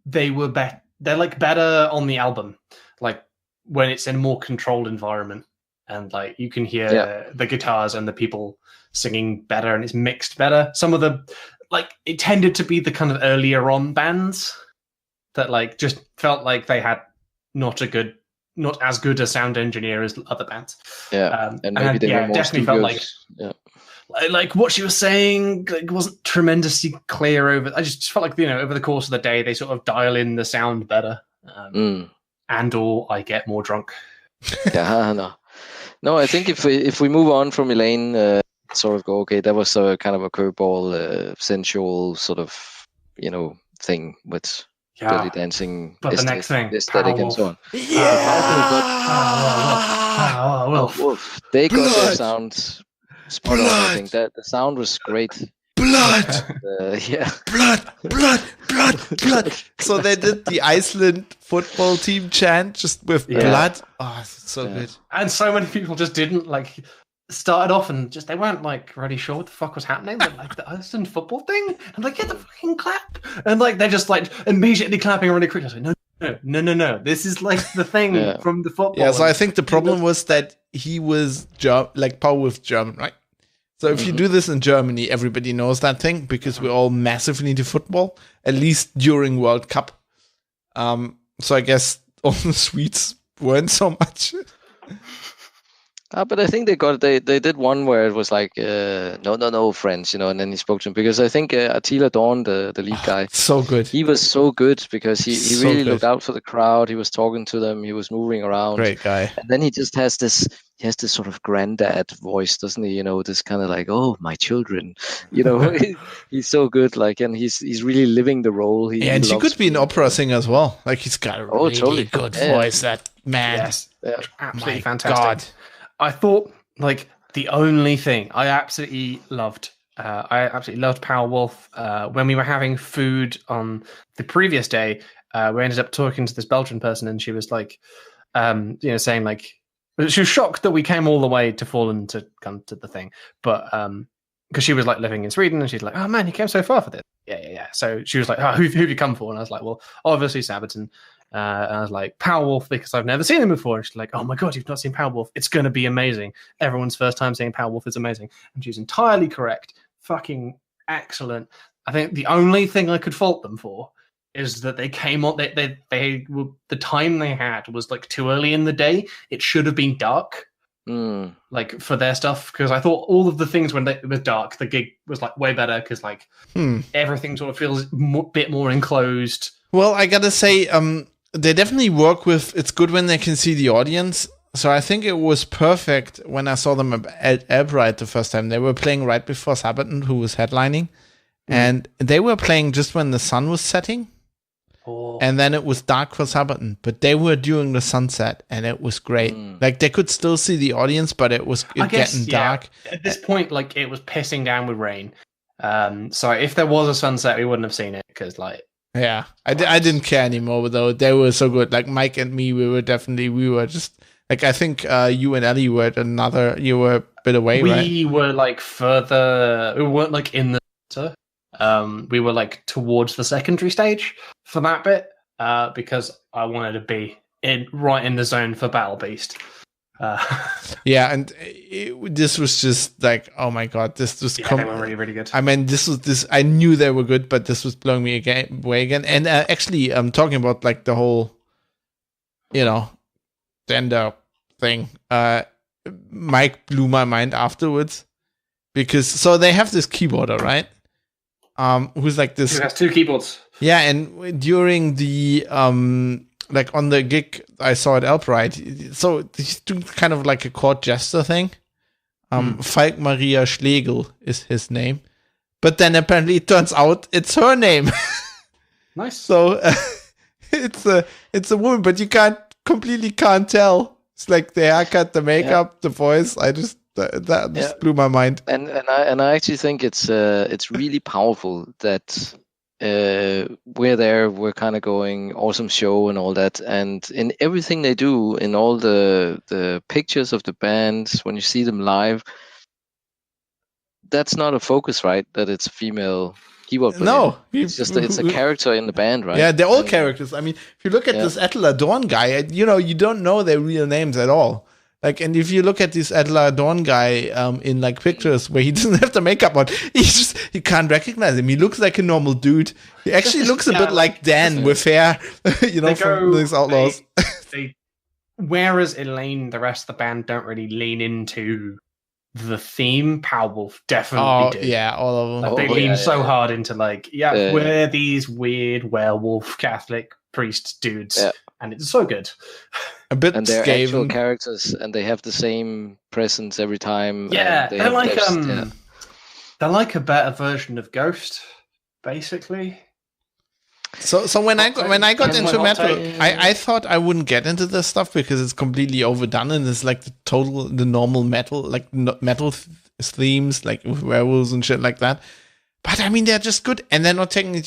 they were better. They're like better on the album, like when it's in a more controlled environment, and like you can hear the guitars and the people singing better, and it's mixed better. Some of the it tended to be the kind of earlier on bands that like just felt like they had not as good a sound engineer as other bands. Yeah, and maybe they were more definitely felt like studios. like what she was saying wasn't tremendously clear over. I just felt like over the course of the day they sort of dial in the sound better, and or I get more drunk. Yeah, no. I think if we move on from Elaine, sort of go okay. That was a kind of a curveball, sensual sort of thing with dirty dancing. But the next thing, aesthetic and so on. Wolf. They got their Blood. sound spot on. I think that the sound was great. blood, Yeah. blood. So they did the Iceland football team chant just with blood. Oh, it's so good. And so many people just didn't started off and just they weren't really sure what the fuck was happening. They're like the Iceland football thing, and get the fucking clap, and they're just immediately clapping really quick. I was like, no. This is the thing from the football. Yeah, so I think the problem was that he was Powerwolf German, right? So if you do this in Germany, everybody knows that thing because we're all massively into football, at least during World Cup. So I guess all the Swedes weren't so much. But I think they did one where it was like no friends, and then he spoke to him because I think Attila Dawn, the lead guy, So good. he was so good because he So really good. looked out for the crowd. He was talking to them. He was moving around. Great guy. And then he just has this sort of granddad voice, doesn't he? This kind of oh, my children, he's so good. And he's really living the role. He And she loves could be an opera singer as well. He's got a really totally. good Yeah. voice, that man. yes, absolutely My fantastic. God. I thought the only thing I absolutely loved. I absolutely loved Powerwolf. When we were having food on the previous day, we ended up talking to this Belgian person, and she was saying she was shocked that we came all the way to Fallen to come to the thing, but because she was living in Sweden, and she's like, "Oh man, you came so far for this." Yeah. So she was like, "Oh, who've you come for?" And I was like, "Well, obviously Sabaton." And I was like, Powerwolf, because I've never seen him before. And she's like, "Oh my God, you've not seen Powerwolf? It's going to be amazing. Everyone's first time seeing Powerwolf is amazing." And she's entirely correct. Fucking excellent. I think the only thing I could fault them for is that they came on, they were, the time they had was too early in the day. It should have been dark. For their stuff, because I thought all of the things when it was dark, the gig was way better because everything sort of feels a bit more enclosed. Well, I gotta say, they definitely work with. It's good when they can see the audience. So I think it was perfect when I saw them at Albright the first time. They were playing right before Sabaton, who was headlining, and they were playing just when the sun was setting. And then it was dark for Sabaton, but they were during the sunset, and it was great. They could still see the audience, but it was getting dark. At this point, it was pissing down with rain. So if there was a sunset, we wouldn't have seen it because, Yeah, I didn't care anymore, though. They were so good. Mike and me, we were just I think you and Ellie were you were a bit away, right? We were further. We weren't in the center. We were towards the secondary stage for that bit because I wanted to be right in the zone for Battle Beast. Yeah, and this was just like, oh my god, this was they were really, really good. I mean, this. I knew they were good, but this was blowing me away again. And actually, I'm talking about like the whole, gender thing. Mike blew my mind afterwards because so they have this keyboarder, right? Who's like this? Who has two keyboards? Yeah, and during the like on the gig I saw at Albright, so he's doing kind of like a chord jester thing. Falk Maria Schlegel is his name, but then apparently it turns out it's her name. Nice. So it's a woman, but you completely can't tell. It's like the haircut, the makeup, the voice. I just that just blew my mind. And I actually think it's really powerful that we're kind of going awesome show and all that, and in everything they do, in all the pictures of the bands when you see them live, that's not a focus, right? That it's female keyboard player. No, it's just it's a character in the band, right? Yeah, they're all characters. I mean, if you look at this Attila Dorn guy, you don't know their real names at all. Like, and if you look at this Attila Dorn guy in like pictures where he doesn't have the makeup on, you can't recognize him. He looks like a normal dude. He actually looks a bit like Dan with hair, from these Outlaws. Whereas Elaine, the rest of the band don't really lean into the theme. Powerwolf definitely do. Yeah, all of them. Like, they lean so hard into like, we're these weird werewolf Catholic priest dudes, and it's so good. A bit and they're scaven. actual characters, and they have the same presence every time. Yeah, they they're like depth, they're like a better version of Ghost, basically. So when I got into metal, I thought I wouldn't get into this stuff because it's completely overdone and it's like the normal metal, like metal themes, like with werewolves and shit like that. But I mean, they're just good, and they're not taking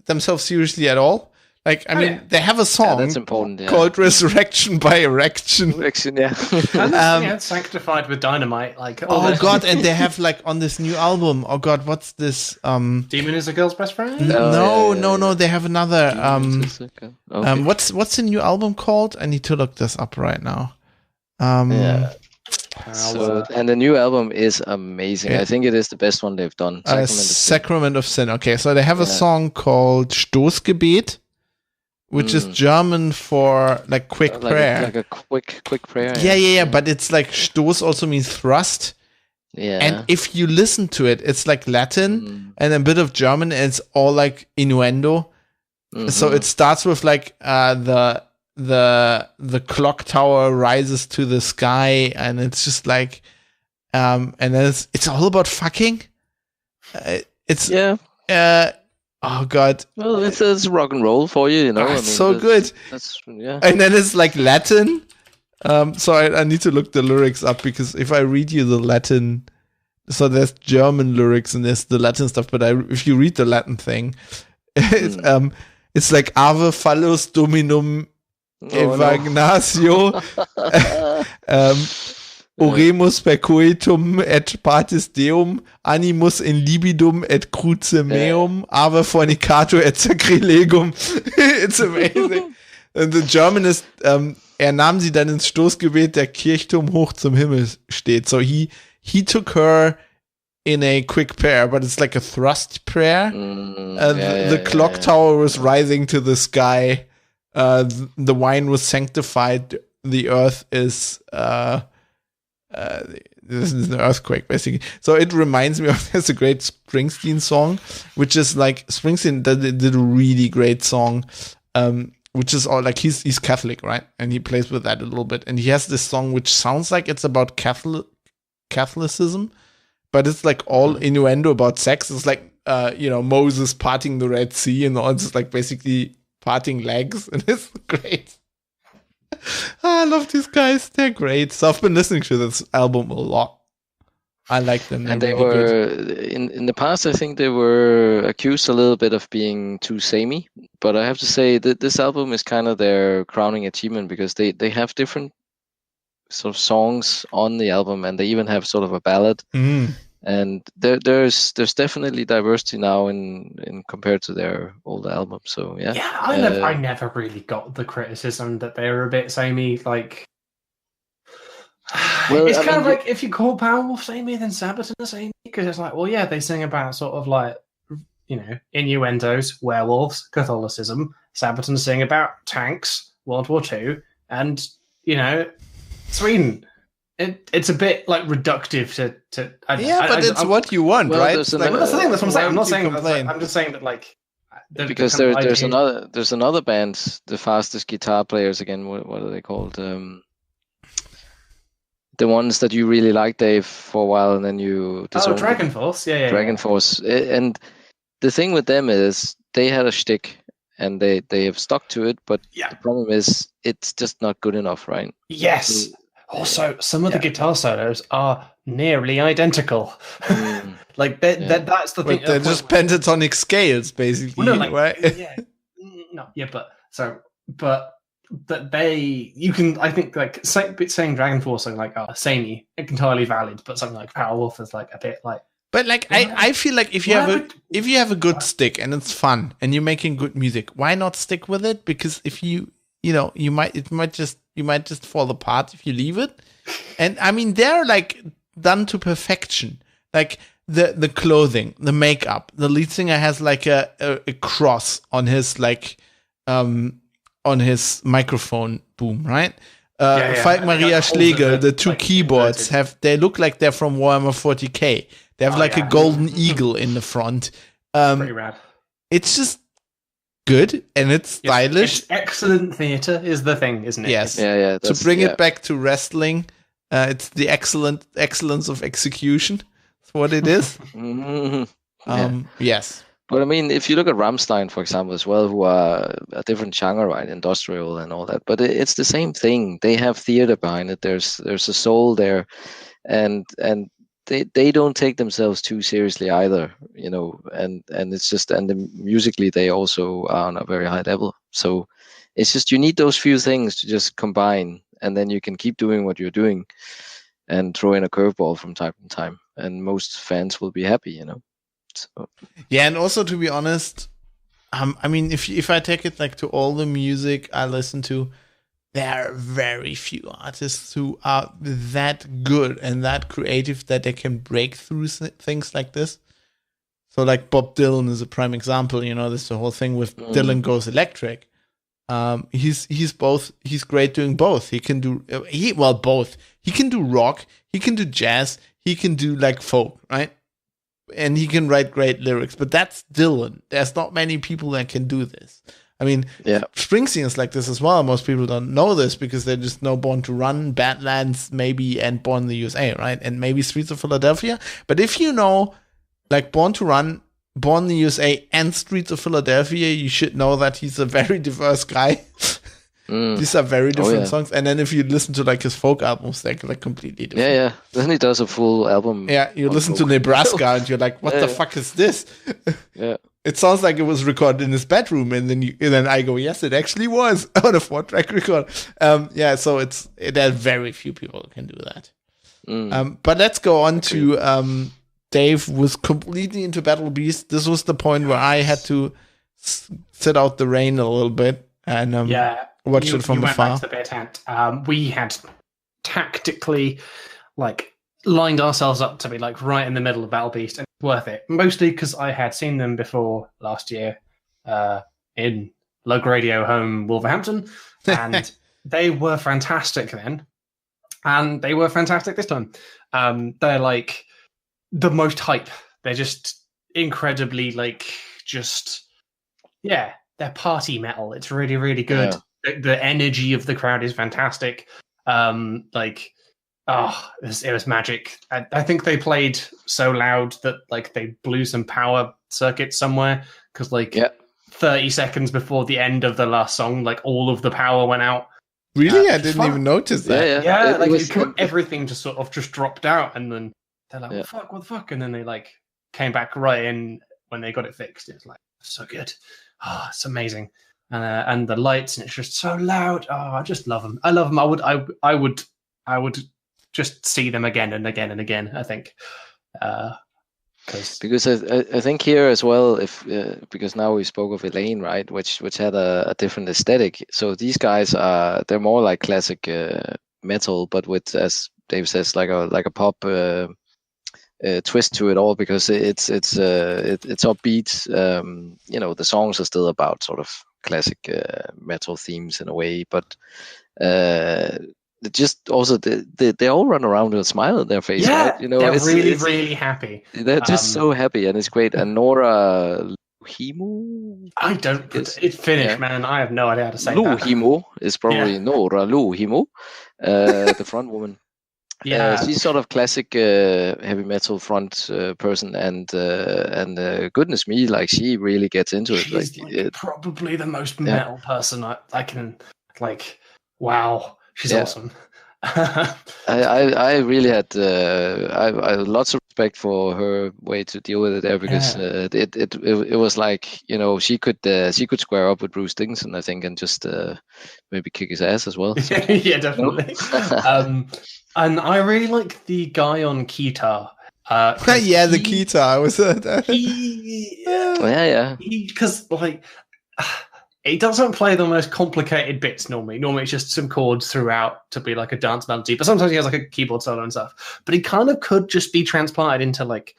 themselves seriously at all. Like, I mean, they have a song that's important, called "Resurrection by Erection." Erection, and Sanctified with Dynamite. Like, oh god, and they have like on this new album. Oh god, what's this? Demon is a girl's best friend. No. They have another. Okay. What's the new album called? I need to look this up right now. So, and the new album is amazing. I think it is the best one they've done. Sacrament of Sin. Okay, so they have a song called Stoßgebet, which is German for like quick prayer. Like a quick prayer. Yeah. But it's like Stoß also means thrust. Yeah. And if you listen to it, it's like Latin and a bit of German, and it's all like innuendo. So it starts with like the clock tower rises to the sky, and it's just like and then it's all about fucking. Oh god. Well, it's rock and roll for you, I mean, so good. And then it's like Latin. So I need to look the lyrics up, because if I read you the Latin, so there's German lyrics and there's the Latin stuff, but if you read the Latin thing, it's like Ave Phallus Dominum Evagnatio Oremus per coitum et partis Deum animus in libidum et cruce meum ave fornicator et sacrilegum. It's amazing. And the German is nahm sie dann ins Stoßgebet, der Kirchturm hoch zum Himmel steht. So he took her in a quick prayer, but it's like a thrust prayer. The clock tower was rising to the sky. The wine was sanctified. The earth is this is an earthquake, basically. So it reminds me of, there's a great Springsteen song, which is like, Springsteen did a really great song, which is all like, he's Catholic, right? And he plays with that a little bit. And he has this song which sounds like it's about Catholicism, but it's like all innuendo about sex. It's like, Moses parting the Red Sea and all. It's just like basically parting legs, and it's great. I love these guys. They're great. So I've been listening to this album a lot. I like them. And they were, in the past, I think they were accused a little bit of being too samey. But I have to say that this album is kind of their crowning achievement, because they have different sort of songs on the album, and they even have sort of a ballad. And there's definitely diversity now in compared to their old album. So I never really got the criticism that they were a bit samey. Like, Well, it's I kind of mean, like if you call Powerwolf samey, then Sabaton are samey, because it's like, well, yeah, they sing about sort of like, innuendos, werewolves, Catholicism. Sabaton sing about tanks, World War II, and Sweden. It's a bit like reductive to. I don't know. Yeah, but it's what you want, well, right? there's It's like, Well, that's the thing. That's what I'm saying. I'm not why would you saying. complain? I'm just saying that like. because kind of there's idea- another band, the fastest guitar players again. What are they called? The ones that you really like, Dave, for a while, and then you disowned them. Dragon Force. Yeah. Dragon Force. And the thing with them is they had a shtick and they have stuck to it, but Yeah. the problem is it's just not good enough, right? Yes. Also, some of the guitar solos are nearly identical. Like that's the thing. But they're just pentatonic scales, basically, right? But you can, I think, like saying Dragon Force are like samey, entirely valid, but something like Powerwolf is like a bit like. But like I feel like if you have a good stick and it's fun and you're making good music, why not stick with it? Because if you might just fall apart if you leave it. And I mean they're like done to perfection. Like the clothing, the makeup. The lead singer has like a cross on his on his microphone boom, right? Falk Maria Schlegel, the two keyboards they look like they're from Warhammer 40k. They have a golden eagle in the front. Pretty rad. It's just good and it's stylish. It's excellent theater is the thing, isn't it? Yes. Yeah. To bring it back to wrestling, it's the excellence of execution. That's what it is. Yes. But I mean, if you look at Rammstein, for example, as well, who are a different genre, right, industrial and all that, but it's the same thing. They have theater behind it. There's a soul there, and they don't take themselves too seriously either, And it's just musically they also are on a very high level. So it's just you need those few things to just combine, and then you can keep doing what you're doing, and throw in a curveball from time to time, and most fans will be happy, So. Yeah, and also to be honest, I mean, if I take it like to all the music I listen to, there are very few artists who are that good and that creative that they can break through things like this. So like Bob Dylan is a prime example. There's the whole thing with Dylan Goes Electric. He's great doing both. He can do both. He can do rock. He can do jazz. He can do like folk, right? And he can write great lyrics, but that's Dylan. There's not many people that can do this. I mean, Springsteen is like this as well. Most people don't know this because they just know Born to Run, Badlands, maybe, and Born in the USA, right? And maybe Streets of Philadelphia. But if you know, like Born to Run, Born in the USA, and Streets of Philadelphia, you should know that he's a very diverse guy. These are very different songs. And then if you listen to like his folk albums, they're like completely different. Yeah. Then he does a full album. Yeah, you listen to Nebraska and you're like, what the fuck is this? Yeah. It sounds like it was recorded in his bedroom, and then I go, yes, it actually was on a 4-track record. So there are very few people who can do that. But let's go on to Dave was completely into Battle Beast. This was the point where I had to sit out the rain a little bit and watch it from afar. Back to the beer tent. We had tactically lined ourselves up to be like right in the middle of Battle Beast, and it's worth it. Mostly because I had seen them before last year in local radio home Wolverhampton, and they were fantastic then, and they were fantastic this time. They're like the most hype. They're just incredibly they're party metal. It's really, really good. The energy of the crowd is fantastic. It was magic. I think they played so loud that they blew some power circuits somewhere because 30 seconds before the end of the last song, all of the power went out. Really? I didn't even notice that. Everything just sort of just dropped out, and then they're like, what the fuck? And then they came back right in when they got it fixed. It's so good. It's amazing. And the lights, and it's just so loud. I just love them. I love them. I would just see them again and again and again, I think. Because I think here as well, because now we spoke of Elaine, right, which had a different aesthetic. So these guys they're more like classic metal, but with, as Dave says, like a pop twist to it all, because it's upbeat. The songs are still about sort of classic metal themes in a way, but just also they all run around with a smile on their face, Yeah, right? they're it's really happy. They're just so happy, and it's great. And Nora Luhimo, I don't. It's Finnish, man. I have no idea how to say that. Luhimo is probably Nora Luhimo, the front woman. Yeah, she's sort of classic heavy metal front person, and goodness me, like she really gets into it. She's probably the most metal person I can like. Wow, she's awesome. I really had I lots of respect for her way to deal with it there, because it was like, she could square up with Bruce Dickinson, I think, and just maybe kick his ass as well. So, yeah, definitely. And I really like the guy on guitar. The guitar was because he doesn't play the most complicated bits normally. Normally it's just some chords throughout to be like a dance melody, but sometimes he has like a keyboard solo and stuff. But he kind of could just be transplanted into like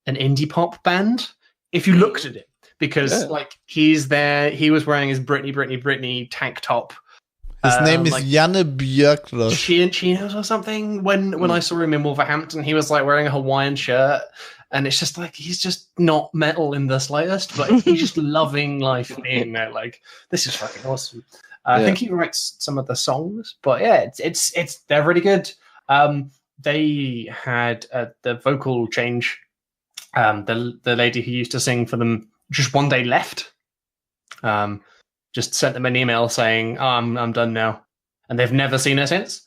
an indie pop band if you looked at it, because like he's there. He was wearing his Britney tank top. His name is Janne Björklund. Chinos or something. When I saw him in Wolverhampton, he was like wearing a Hawaiian shirt, and it's just like he's just not metal in the slightest, but he's just loving life being there. Like, this is fucking awesome. I think he writes some of the songs, but yeah, it's they're really good. They had the vocal change. The lady who used to sing for them just one day left. Just sent them an email saying, I'm done now. And they've never seen her since,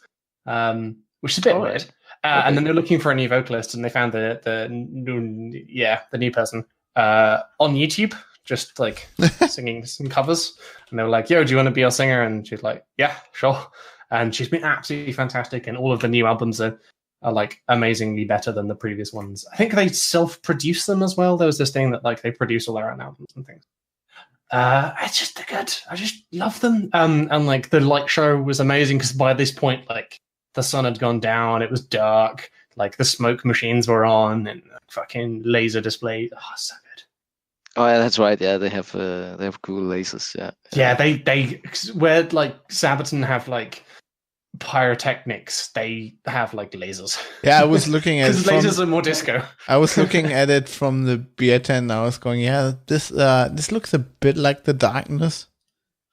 which is a bit weird. And then they're looking for a new vocalist, and they found the new person on YouTube, just like singing some covers. And they were like, yo, do you want to be our singer? And she's like, yeah, sure. And she's been absolutely fantastic. And all of the new albums are like amazingly better than the previous ones. I think they self-produce them as well. There was this thing that like they produce all their own albums and things. It's just good. I just love them. And like the light show was amazing, because by this point, like the sun had gone down, it was dark, like the smoke machines were on, and fucking laser display. Oh, so good. Oh yeah, that's right. Yeah, they have cool lasers. Yeah. They where like Sabaton have like pyrotechnics, they have like lasers. Yeah, I was looking at because lasers are more disco. I was looking at it from the beta, and I was going, this looks a bit like The Darkness.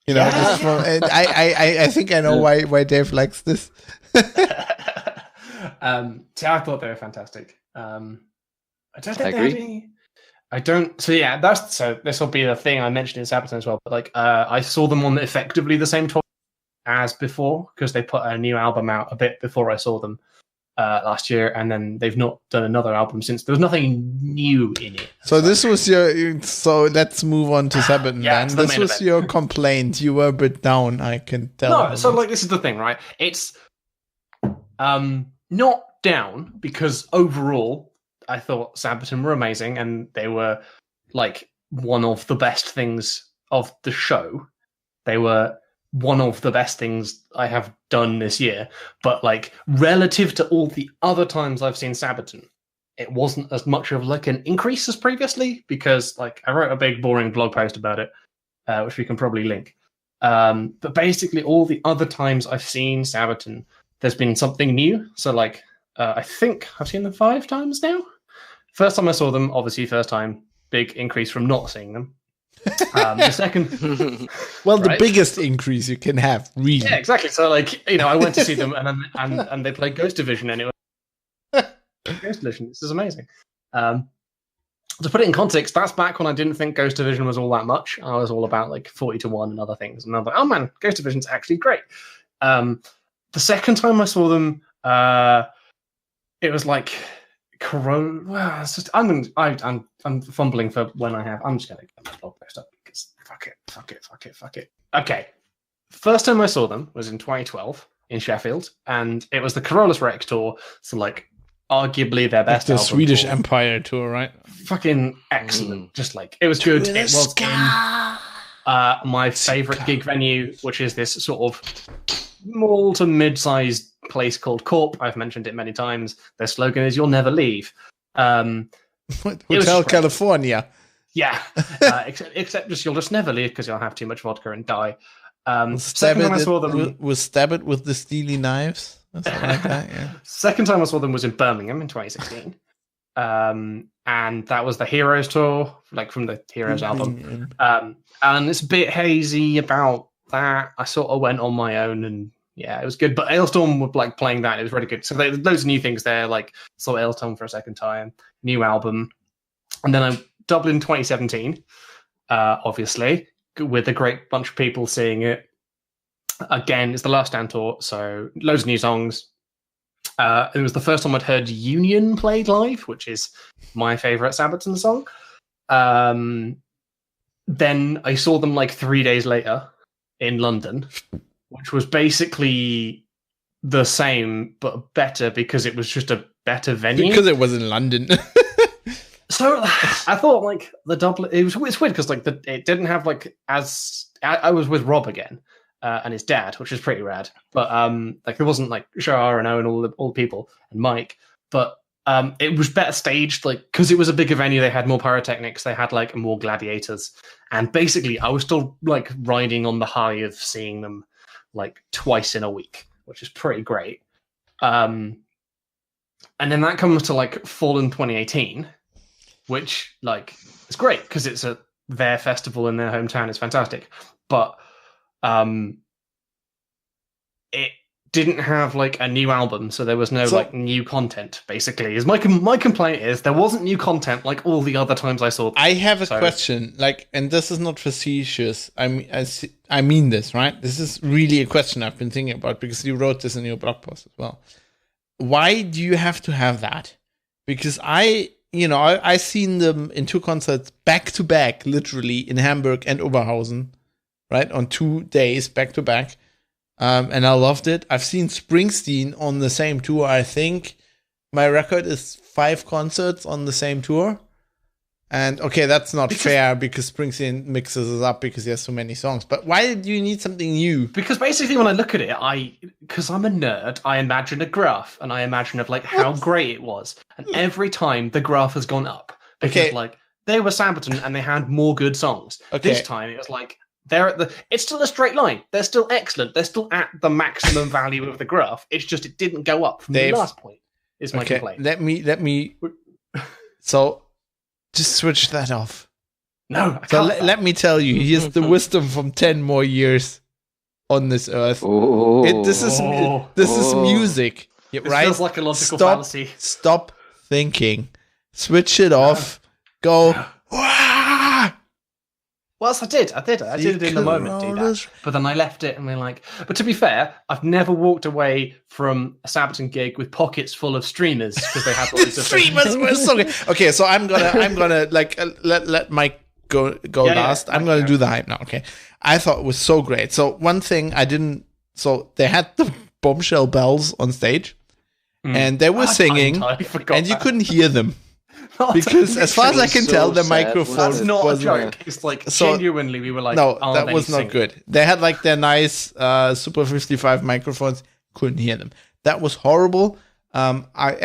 I think I know why Dave likes this. I thought they were fantastic. I don't think I they had agree. any. I don't. So yeah, so this will be the thing I mentioned in Sabaton as well. But like, I saw them on effectively the same tour as before, because they put a new album out a bit before I saw them last year, and then they've not done another album since. There was nothing new in it. So this was your. So let's move on to Sabaton. Yeah, then. This was your complaint. You were a bit down, I can tell. No, so like this is the thing, right? It's not down, because overall I thought Sabaton were amazing, and they were like one of the best things of the show. They were one of the best things I have done this year, but like relative to all the other times I've seen Sabaton, it wasn't as much of like an increase as previously, because like I wrote a big boring blog post about it, which we can probably link. But basically all the other times I've seen Sabaton, there's been something new. So like I think I've seen them 5 times now. First time I saw them, obviously first time, big increase from not seeing them. The second, well, the biggest increase you can have, really. Yeah, exactly. So, like, I went to see them, and they played Ghost Division, and it was Ghost Division. This is amazing. To put it in context, that's back when I didn't think Ghost Division was all that much. I was all about like 40-1 and other things, and I was like, oh man, Ghost Division's actually great. The second time I saw them, it was like Corona. Well, it's just I'm fumbling for when I have. I'm just gonna get my blog post up because fuck it. Okay, first time I saw them was in 2012 in Sheffield, and it was the Carolus Rex tour. So like, arguably their best. Like the album Swedish tour. Empire tour, right? Fucking excellent. Just like it was good. It was in my favorite gig venue, which is this sort of small to mid-sized place called Corp. I've mentioned it many times. Their slogan is "You'll never leave." Hotel California. Yeah, except just you'll just never leave because you'll have too much vodka and die. Stab Second time I saw them, was stab it with the steely knives. Something like that. Yeah. Second time I saw them was in Birmingham in 2016. And that was the Heroes tour, like from the Heroes album. And it's a bit hazy about that. I sort of went on my own, and yeah, it was good. But Ailstorm were like playing that, and it was really good. So there's loads of new things there. Like saw Ailstorm for a second time, new album, and then I Dublin 2017, obviously with a great bunch of people seeing it. Again, it's the Last Stand tour, so loads of new songs. It was the first time I'd heard Union played live, which is my favourite Sabaton song. Then I saw them like 3 days later in London, which was basically the same but better because it was just a better venue. Because it was in London. So I thought like the Dublin, it's weird because like it didn't have like as I was with Rob again. And his dad, which is pretty rad. But like there wasn't like Shar and Owen, all the people, and Mike. But it was better staged, like because it was a bigger venue. They had more pyrotechnics. They had like more gladiators, and basically, I was still like riding on the high of seeing them like twice in a week, which is pretty great. And then that comes to like Fallen 2018, which like is great because it's their festival in their hometown. It's fantastic, but it didn't have like a new album, so there was no like new content. Basically, is my complaint is there wasn't new content like all the other times I saw them. I have a question, like, and this is not facetious. I mean this, right? This is really a question I've been thinking about because you wrote this in your blog post as well. Why do you have to have that? Because I seen them in 2 concerts back to back, literally in Hamburg and Oberhausen. Right, on 2 days back to back, and I loved it. I've seen Springsteen on the same tour. I think my record is 5 concerts on the same tour, and okay, that's not fair because Springsteen mixes it up because he has so many songs. But why do you need something new? Because basically, when I look at it, because I'm a nerd, I imagine a graph, and I imagine of like how great it was, and every time the graph has gone up because like they were Sabaton and they had more good songs. Okay. This time it was like. It's still a straight line. They're still excellent. They're still at the maximum value of the graph. It's just it didn't go up from the last point. Is my complaint. Let me. So, just switch that off. No. Let me tell you. Here's the wisdom from 10 more years on this earth. This is music. This right? feels like a logical fallacy. Stop thinking. Switch it off. Go. Well, I did it in the moment, do that. But then I left it and we're like... But to be fair, I've never walked away from a Sabaton gig with pockets full of streamers because they had loads of streamers were so good. Okay, so I'm gonna like let Mike go last. I'm gonna do the hype now. Okay, I thought it was so great. So one thing I didn't... So they had the bombshell bells on stage and they were singing and you couldn't hear them. Because as far as I can tell, the microphone that's not was a joke. It's like genuinely, we were like, no, that was not good. They had like their nice Super 55 microphones. Couldn't hear them. That was horrible. I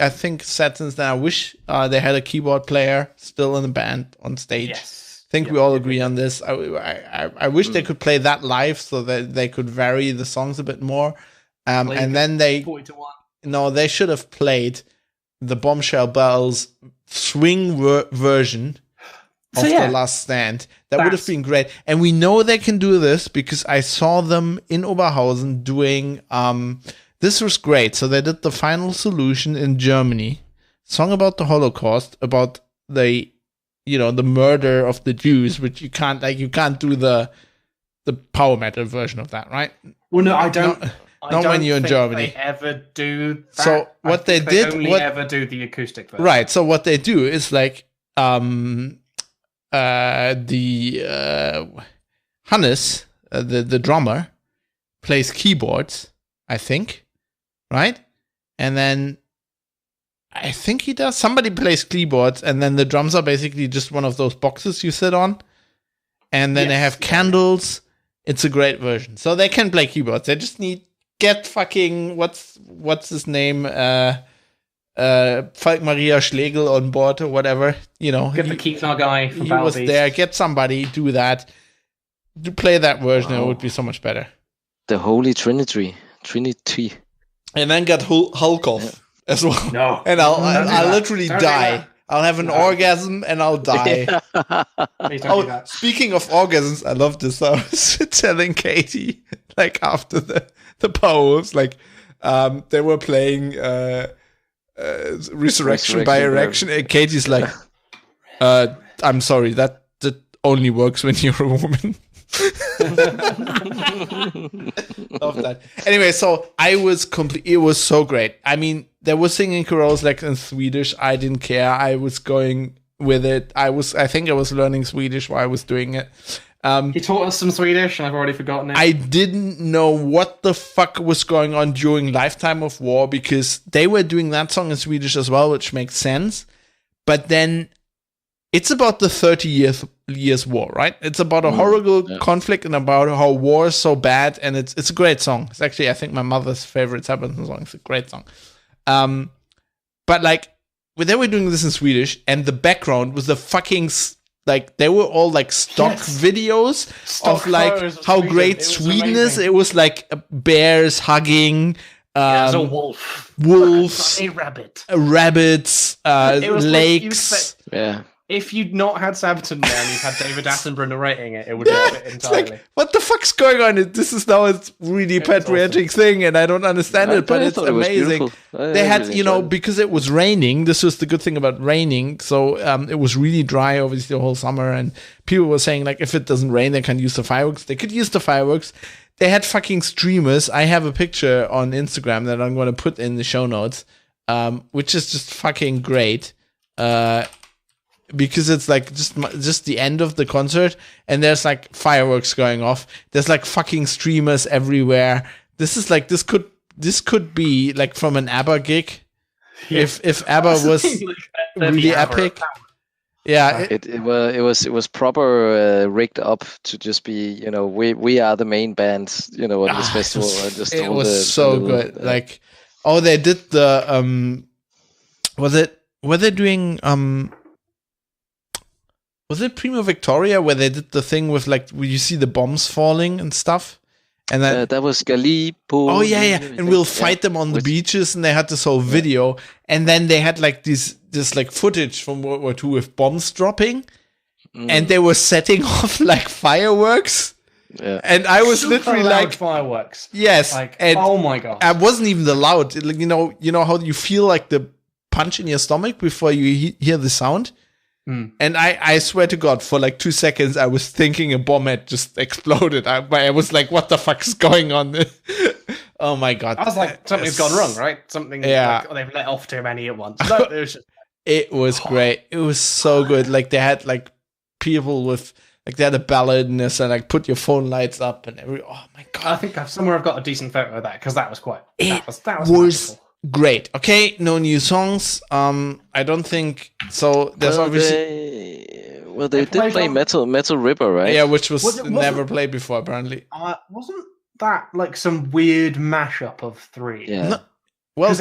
think said since then, I wish they had a keyboard player still in the band on stage. Yes. I think we all agree on this. I wish they could play that live so that they could vary the songs a bit more. And then they should have played the Bombshell Bells swing version of The Last Stand. That would have been great. And we know they can do this because I saw them in Oberhausen doing... this was great. So they did the Final Solution in Germany. Song about the Holocaust, about the murder of the Jews, which you can't do the power metal version of that, right? Well, no, I don't... Not when you're in Germany. They ever do that. So what they did, ever do the acoustic version. Right. So what they do is like Hannes, the drummer, plays keyboards, I think, right? And then I think he does. Somebody plays keyboards, and then the drums are basically just one of those boxes you sit on, and then they have candles. It's a great version. So they can play keyboards. They just need get fucking what's his name? Falk Maria Schlegel on board or whatever. You know, Get the Keeknar guy from he Battle was Beast. there. Get somebody do that. To play that version, it would be so much better. The Holy Trinity. And then get Hulk off as well. No. And Don't do I'll that. literally Don't do die. that. I'll have an orgasm and I'll die. Please don't do Oh, that. speaking of orgasms, I love this. I was telling Katie, like after the Powerwolves, like they were playing Resurrection by Erection, and Katie's like, I'm sorry, that only works when you're a woman. Love that. Anyway, so I was it was so great. I mean, they were singing carols like in Swedish. I didn't care. I was going with it. I think I was learning Swedish while I was doing it. He taught us some Swedish, and I've already forgotten it. I didn't know what the fuck was going on during Lifetime of War, because they were doing that song in Swedish as well, which makes sense. But then it's about the 30 years war, right? It's about a horrible conflict and about how war is so bad, and it's a great song. It's actually, I think, my mother's favorite Sabaton song. It's a great song. But like, when they were doing this in Swedish, and the background was the fucking like they were all like stock videos of like how great Sweden is. It was like bears hugging, there's a wolf, wolves, a rabbit, rabbits, It was lakes. Yeah. If you'd not had Sabaton there and you'd had David Attenborough narrating it, it would have fit It's entirely. like, what the fuck's going on? This is now a really patriotic thing, and I don't understand it, but it's amazing. They had, because it was raining. This was the good thing about raining. So it was really dry, obviously, the whole summer, and people were saying, like, if it doesn't rain, they can use the fireworks. They could use the fireworks. They had fucking streamers. I have a picture on Instagram that I'm going to put in the show notes, which is just fucking great. Because it's like just the end of the concert, and there's like fireworks going off. There's like fucking streamers everywhere. This is like this could be like from an ABBA gig, if ABBA was really epic. Yeah, it was proper rigged up to just be, we are the main band, on this festival. It was so good. Like, they did the were they doing was it Prima Victoria where they did the thing with like where you see the bombs falling and stuff? And then that was Gallipoli. Oh yeah. And we'll fight them on the beaches, and they had this whole video, and then they had like this like footage from World War II with bombs dropping, and they were setting off like fireworks. Yeah. And I was Super literally loud like fireworks. Yes. Like, and oh my god. I wasn't even loud. Like, you know how you feel like the punch in your stomach before you hear the sound? And I swear to God, for like 2 seconds, I was thinking a bomb had just exploded. I was like, what the fuck is going on? Oh my God. I was like, something's gone wrong, right? Something, like, they've let off too many at once. No, it was just... It was great. It was so good. Like, they had like people with, like, they had a ballad and this, and like put your phone lights up and oh my God. I think I've got a decent photo of that, because that was quite... That was magical. Great. Okay, no new songs. I don't think so. There's obviously they did play Metal Ripper, right? Yeah, which was never played before apparently. Wasn't that like some weird mashup of three? Yeah. No, well,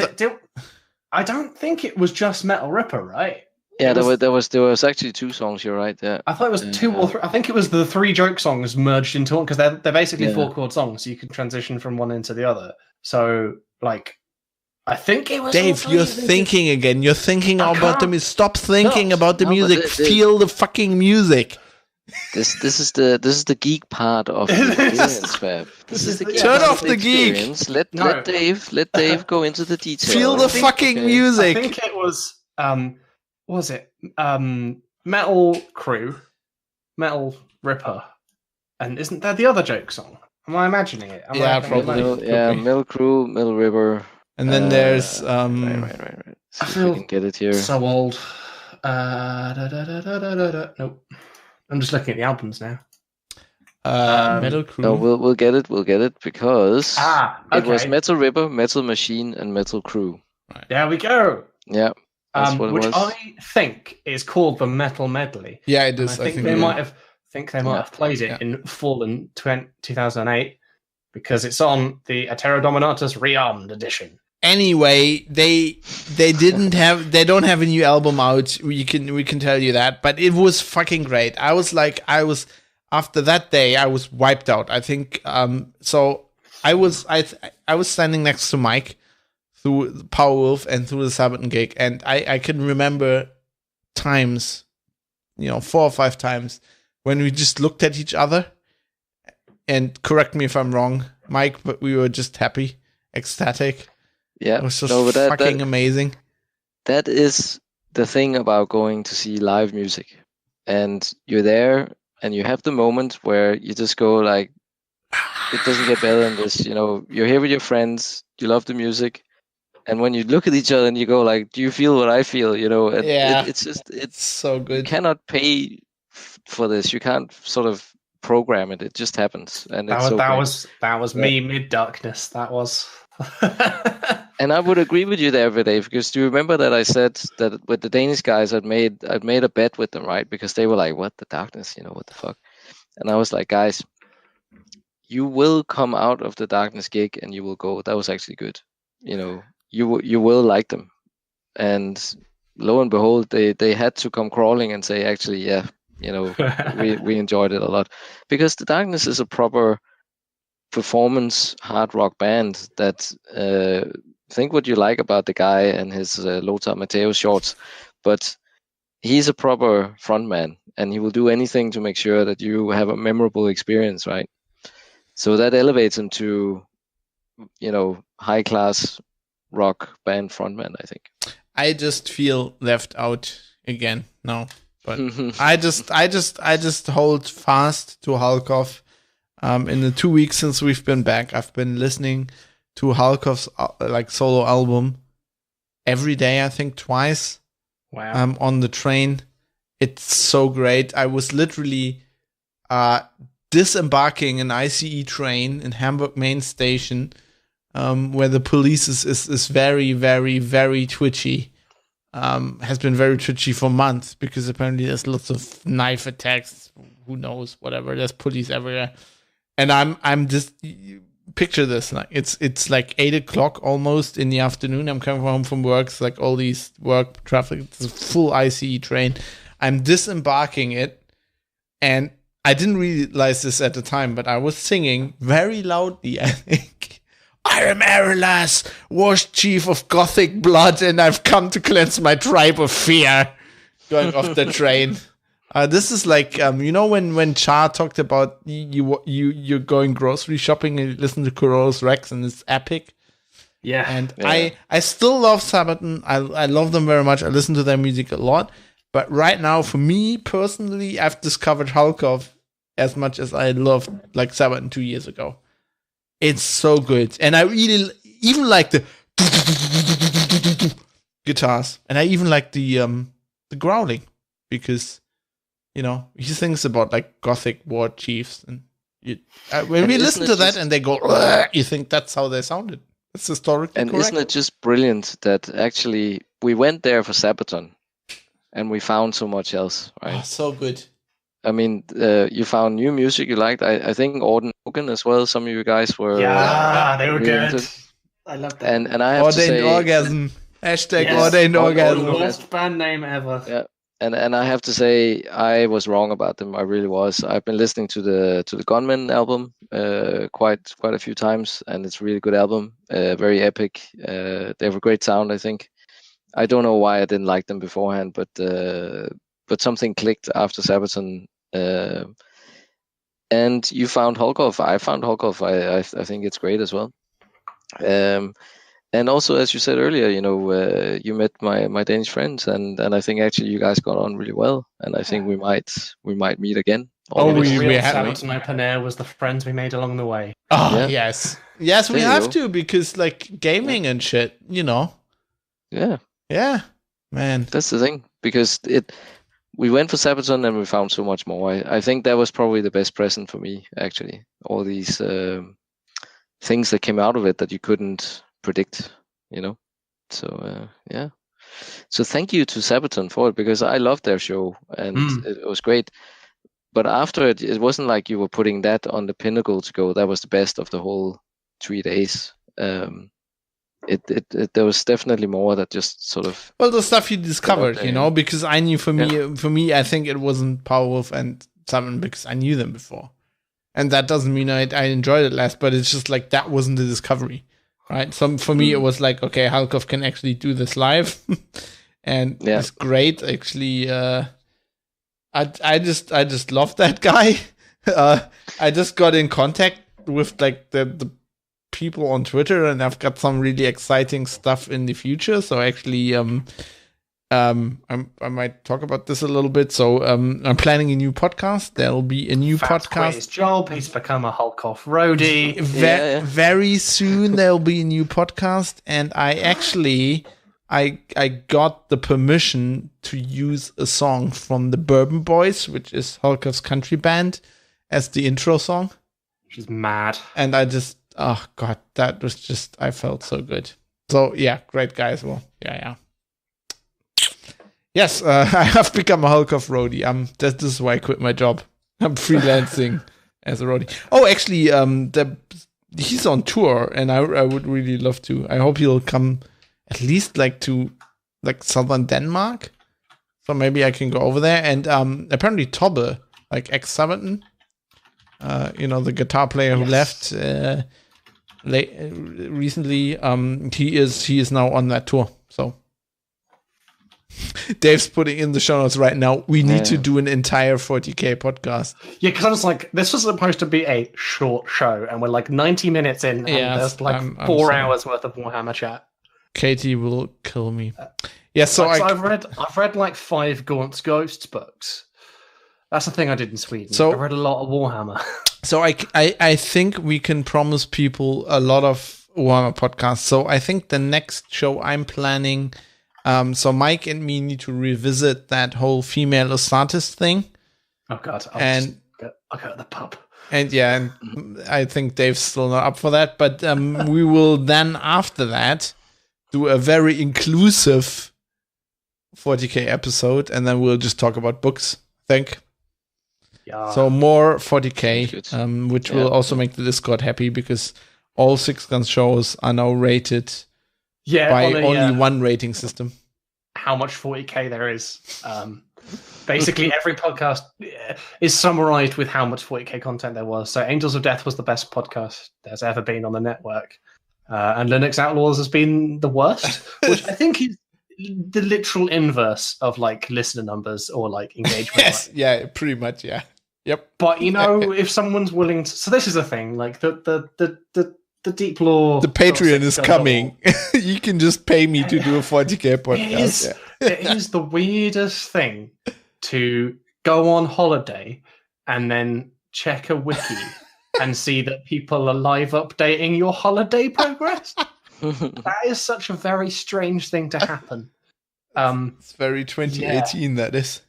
I don't think it was just Metal Ripper, right? Yeah, there was actually two songs. You're right. Yeah. I thought it was two or three. I think it was the three joke songs merged into one, because they're basically 4-chord songs, so you can transition from one into the other. So like. I think it was Dave, you're thinking again. You're thinking about the music. Stop thinking about the music. Feel the fucking music. This is the geek part of the experience, Fab. This is the turn off the geek. Let Dave go into the details. Feel the fucking music. I think it was Metal Crew, Metal Ripper, and isn't that the other joke song? Am I imagining it? Probably. Metal Crew, Metal Ripper. And then there's right. I feel we can get it here. So old. Nope. I'm just looking at the albums now. Metal Crew. No, we'll get it. We'll get it because it was Metal Ripper, Metal Machine, and Metal Crew. Right. There we go. Yeah. That's what it which was. I think is called the Metal Medley. Yeah, it is. I think they might have think they might Yeah. have played it in full in 2008 because it's on the Atero Dominatus Rearmed edition. Anyway, they don't have a new album out. We can tell you that, but it was fucking great. I was after that day I was wiped out. I think so I was standing next to Mike through Powerwolf and through the Sabaton gig, and I can remember times, 4 or 5 times when we just looked at each other, and correct me if I'm wrong, Mike, but we were just happy, ecstatic. Yeah, It was just fucking amazing. That is the thing about going to see live music, and you're there, and you have the moment where you just go like, it doesn't get better than this. You're here with your friends, you love the music, and when you look at each other and you go like, do you feel what I feel? It's so good. You cannot pay for this. You can't sort of program it. It just happens, and that was me mid darkness. That was. And I would agree with you there, Dave, because do you remember that I said that with the Danish guys, I'd made a bet with them, right? Because they were like, "What the darkness? What the fuck?" And I was like, "Guys, you will come out of the darkness gig and you will go, that was actually good. You will like them." And lo and behold, they had to come crawling and say, actually, yeah, we enjoyed it a lot, because the darkness is a proper performance hard rock band that think what you like about the guy and his Lothar Matthäus shorts, but he's a proper frontman and he will do anything to make sure that you have a memorable experience, right? So that elevates him to high class rock band frontman, I think. I just feel left out again now, but I just hold fast to Halkov. In the 2 weeks since we've been back, I've been listening to Halkov's solo album every day. I think twice. Wow. On the train, it's so great. I was literally disembarking an ICE train in Hamburg main station, where the police is very, very, very twitchy. Has been very twitchy for months because apparently there's lots of knife attacks. Who knows? Whatever. There's police everywhere. And I'm just, picture this, like it's like 8:00 almost in the afternoon. I'm coming home from work. It's like all these work traffic. It's a full ICE train. I'm disembarking it, and I didn't realize this at the time, but I was singing very loudly, I think, "I am Arilas, washed chief of Gothic blood, and I've come to cleanse my tribe of fear," going off the train. This is like when Char talked about you're going grocery shopping and you listen to Kuro's Rex, and it's epic. Yeah. And yeah. I still love Sabaton. I love them very much. I listen to their music a lot. But right now, for me personally, I've discovered Halkov as much as I loved like Sabaton 2 years ago. It's so good. And I really even like the guitars. And I even like the growling, because he thinks about like Gothic war chiefs, and when we listen to that and they go, you think that's how they sounded. It's historically correct. Isn't it just brilliant that actually we went there for Sabaton and we found so much else, right? Oh, so good. I mean, you found new music you liked. I think Orden Hogan as well. Some of you guys were. Yeah, they were really good. I love that. And I have to say, orgasm. Hashtag Yes. ordained orgasm. Worst band name ever. Yeah. And I have to say, I was wrong about them. I really was. I've been listening to the Gunman album quite a few times, and it's a really good album. Very epic. They have a great sound, I think. I don't know why I didn't like them beforehand, but something clicked after Sabaton. And you found Halkov. I found Halkov. I think it's great as well. And also, as you said earlier, you met my Danish friends, and I think actually you guys got on really well, and I think we might meet again. We have Sabaton Open Air was the friends we made along the way. Oh Yeah. yes, we There you have go. to, because like gaming and shit, Yeah, man. that's the thing, because we went for Sabaton and we found so much more. I think that was probably the best present for me, actually. All these things that came out of it that you couldn't predict, So yeah. So thank you to Sabaton for it, because I loved their show and it was great. but after it wasn't like you were putting that on the pinnacle to go, that was the best of the whole 3 days. There was definitely more that just sort of, well, the stuff you discovered, because I knew for me, I think it wasn't Powerwolf and Sabaton because I knew them before. And that doesn't mean I enjoyed it less, but it's just like that wasn't the discovery, right? So for me, it was like, okay, Halkov can actually do this live. And it's great. Actually, I just love that guy. I just got in contact with like the people on Twitter, and I've got some really exciting stuff in the future. So actually, I might talk about this a little bit. So I'm planning a new podcast. There'll be a new podcast. His job. He's become a Halkov roadie. Very soon there'll be a new podcast, and I got the permission to use a song from the Bourbon Boys, which is Halkov's country band, as the intro song. Which is mad. And I just, oh God, that was just, I felt so good. So yeah, great guy as well. Yeah. Yes, I have become a Halkov roadie. This is why I quit my job. I'm freelancing as a roadie. Oh, actually, he's on tour, and I would really love to. I hope he'll come at least to southern Denmark. So maybe I can go over there. And apparently Tobbe, ex Sabaton, the guitar player who left recently, he is now on that tour. So Dave's putting in the show notes right now, we need to do an entire 40K podcast. Yeah, because I was like, this was supposed to be a short show, and we're 90 minutes in, and there's 4 hours worth of Warhammer chat. Katie will kill me. So I've read 5 Gaunt's Ghosts books. That's the thing I did in Sweden. So I read a lot of Warhammer. So I think we can promise people a lot of Warhammer podcasts. So I think the next show I'm planning, so Mike and me need to revisit that whole female Astartes thing. Oh God! I'll go to the pub. And I think Dave's still not up for that. But we will then after that do a very inclusive 40K episode, and then we'll just talk about books, I think. Yeah. So more 40K, which will also make the Discord happy, because all Six Guns shows are now rated by only one rating system. How much 40K there is. Basically, every podcast is summarized with how much 40K content there was. So Angels of Death was the best podcast there's ever been on the network. And Linux Outlaws has been the worst, which I think is the literal inverse of listener numbers or engagement. Yes, pretty much, yeah. Yep. But if someone's willing to, so this is the thing, the deep lore, the Patreon is coming. You can just pay me to do a 40K podcast. It is the weirdest thing to go on holiday and then check a wiki and see that people are live updating your holiday progress. That is such a very strange thing to happen. It's very 2018, that is.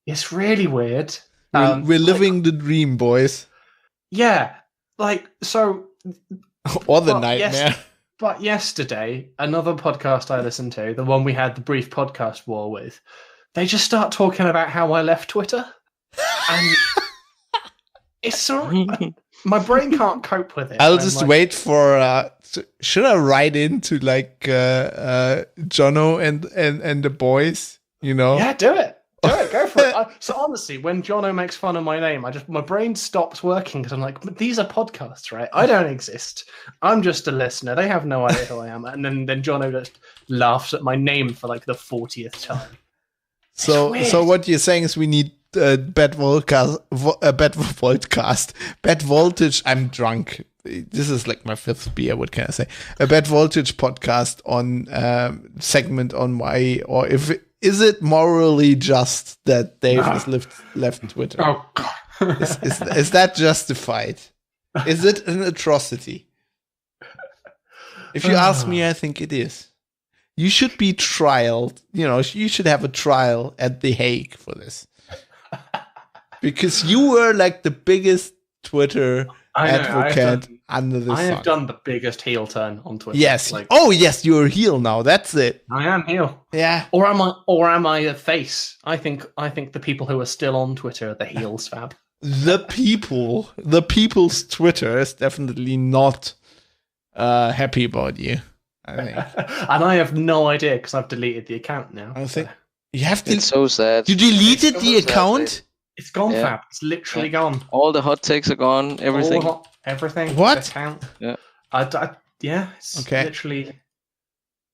It's really weird. We're living the dream, boys. Yeah. So... or the nightmare. But yesterday, another podcast I listened to, the one we had the brief podcast war with, they just start talking about how I left Twitter. And it's my brain can't cope with it. I'll just wait for... should I write into Jono and the boys? Yeah, do it. Go for it. So honestly, when Jono makes fun of my name, my brain stops working because I'm like, but these are podcasts, right? I don't exist. I'm just a listener. They have no idea who I am. And then Jono just laughs at my name for the 40th time. So what you're saying is we need bad voltage. Bad voltage. I'm drunk. This is my 5th beer. What can I say? A bad voltage podcast on segment on why, or if is it morally just that Dave has left Twitter? Oh God. is that justified? Is it an atrocity? If you ask me, I think it is. You should be trialed. You should have a trial at The Hague for this. Because you were the biggest Twitter advocate under the sun. I have done the biggest heel turn on Twitter. Yes. Yes, you're a heel now. That's it. I am heel. Yeah. Or am I a face? I think the people who are still on Twitter are the heels, Fab. the people's Twitter is definitely not happy about you, I think. And I have no idea because I've deleted the account now. I think you have to. It's so sad. You deleted It's the so sad, account? It's gone, Yeah. Fab. It's literally gone. All the hot takes are gone. Everything. Everything. What? The account. Yeah. Yeah. It's Okay. literally.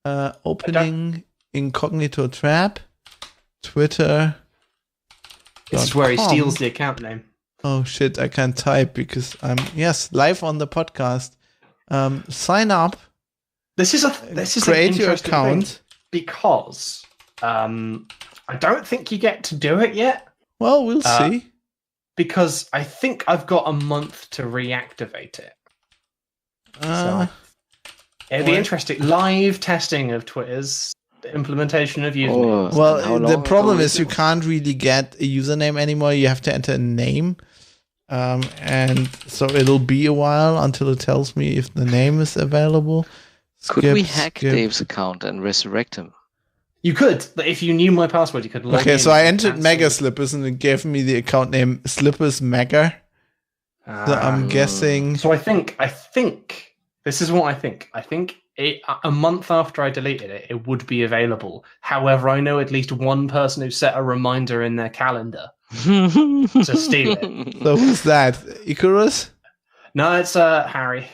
Opening incognito tab, Twitter. This is where he steals the account name. Oh shit! I can't type because I'm live on the podcast. Sign up. This is Create an your interesting account. thing because I don't think you get to do it yet Well, we'll see. because I think I've got a month to reactivate it. So it'll be well- interesting. Live testing of Twitter's implementation of username. Oh, and how Well, long the problem ago is you can't really get a username anymore. You have to enter a name. And so it'll be a while until it tells me if the name is available. Could we Skip, hack skip. Dave's account and resurrect him? You could, but if you knew my password, you could log in. Okay, so I entered cancel. Mega Slippers and it gave me the account name Slippers Mega. So I'm guessing. So I think this is what I think. I think a month after I deleted it, it would be available. However, I know at least one person who set a reminder in their calendar to steal it. So who's that? Icarus? No, it's Harry.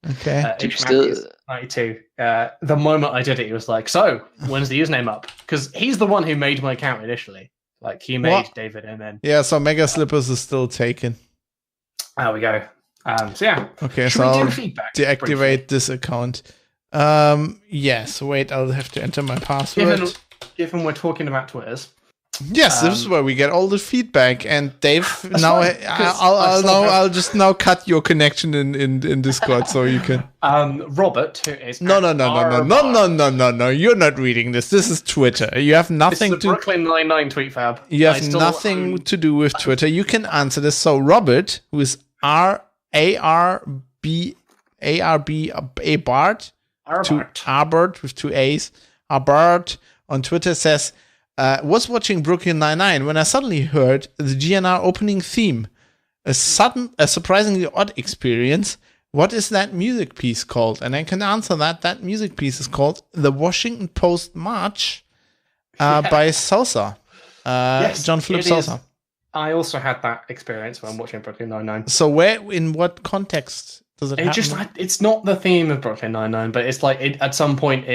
Okay. Do you still? 92. The moment I did it, he was like, "So, when's the username up?" Because he's the one who made my account initially. Like he made What? David, and then Yeah, so Mega Slippers is still taken. there we go. So yeah, Okay, should so we do I'll feedback? deactivate briefly? this account. Yes, wait, I'll have to enter my password. Given we're talking about Twitters, Yes, this is where we get all the feedback. And Dave, now fine, 'cause I still have- I'll just now cut your connection in Discord so you can. Robert, who is No. @RBar. You're not reading this. This is Twitter. You have It's nothing the to. Brooklyn Nine-Nine tweet, Fab. You I have still nothing own- to do with Twitter. You can answer this. So Robert, who is RARB Bart, Arbert with two A's, Arbert on Twitter says, was watching Brooklyn Nine-Nine when I suddenly heard the GNR opening theme. A surprisingly odd experience. What is that music piece called? And I can answer that. That music piece is called The Washington Post March by Sosa. John Philip it Sosa. is. I also had that experience when watching Brooklyn Nine-Nine. So in what context does it happen? It's not the theme of Brooklyn Nine-Nine, but it's like at some point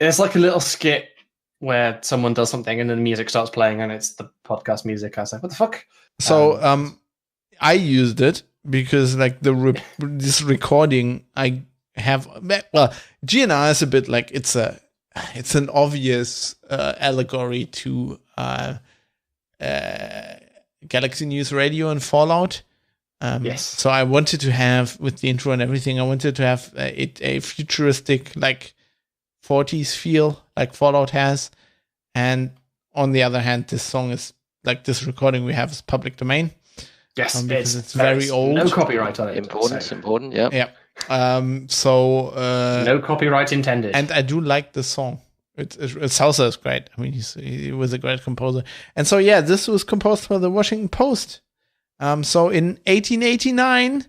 there's like a little skit where someone does something and then the music starts playing and it's the podcast music. I was like, what the fuck? So I used it because like this recording I have. Well, GNR is a bit like it's an obvious allegory to Galaxy News Radio and Fallout. Yes. So I wanted to have, with the intro and everything, I wanted to have a futuristic, like 40s feel, like Fallout has. And on the other hand, this song is, like this recording we have is public domain. Yes, Because it's very old. No copyright on it. Important, yeah. Yeah. No copyright intended. And I do like the song. Salsa is great. I mean, he was a great composer. And so, yeah, this was composed for the Washington Post. So in 1889,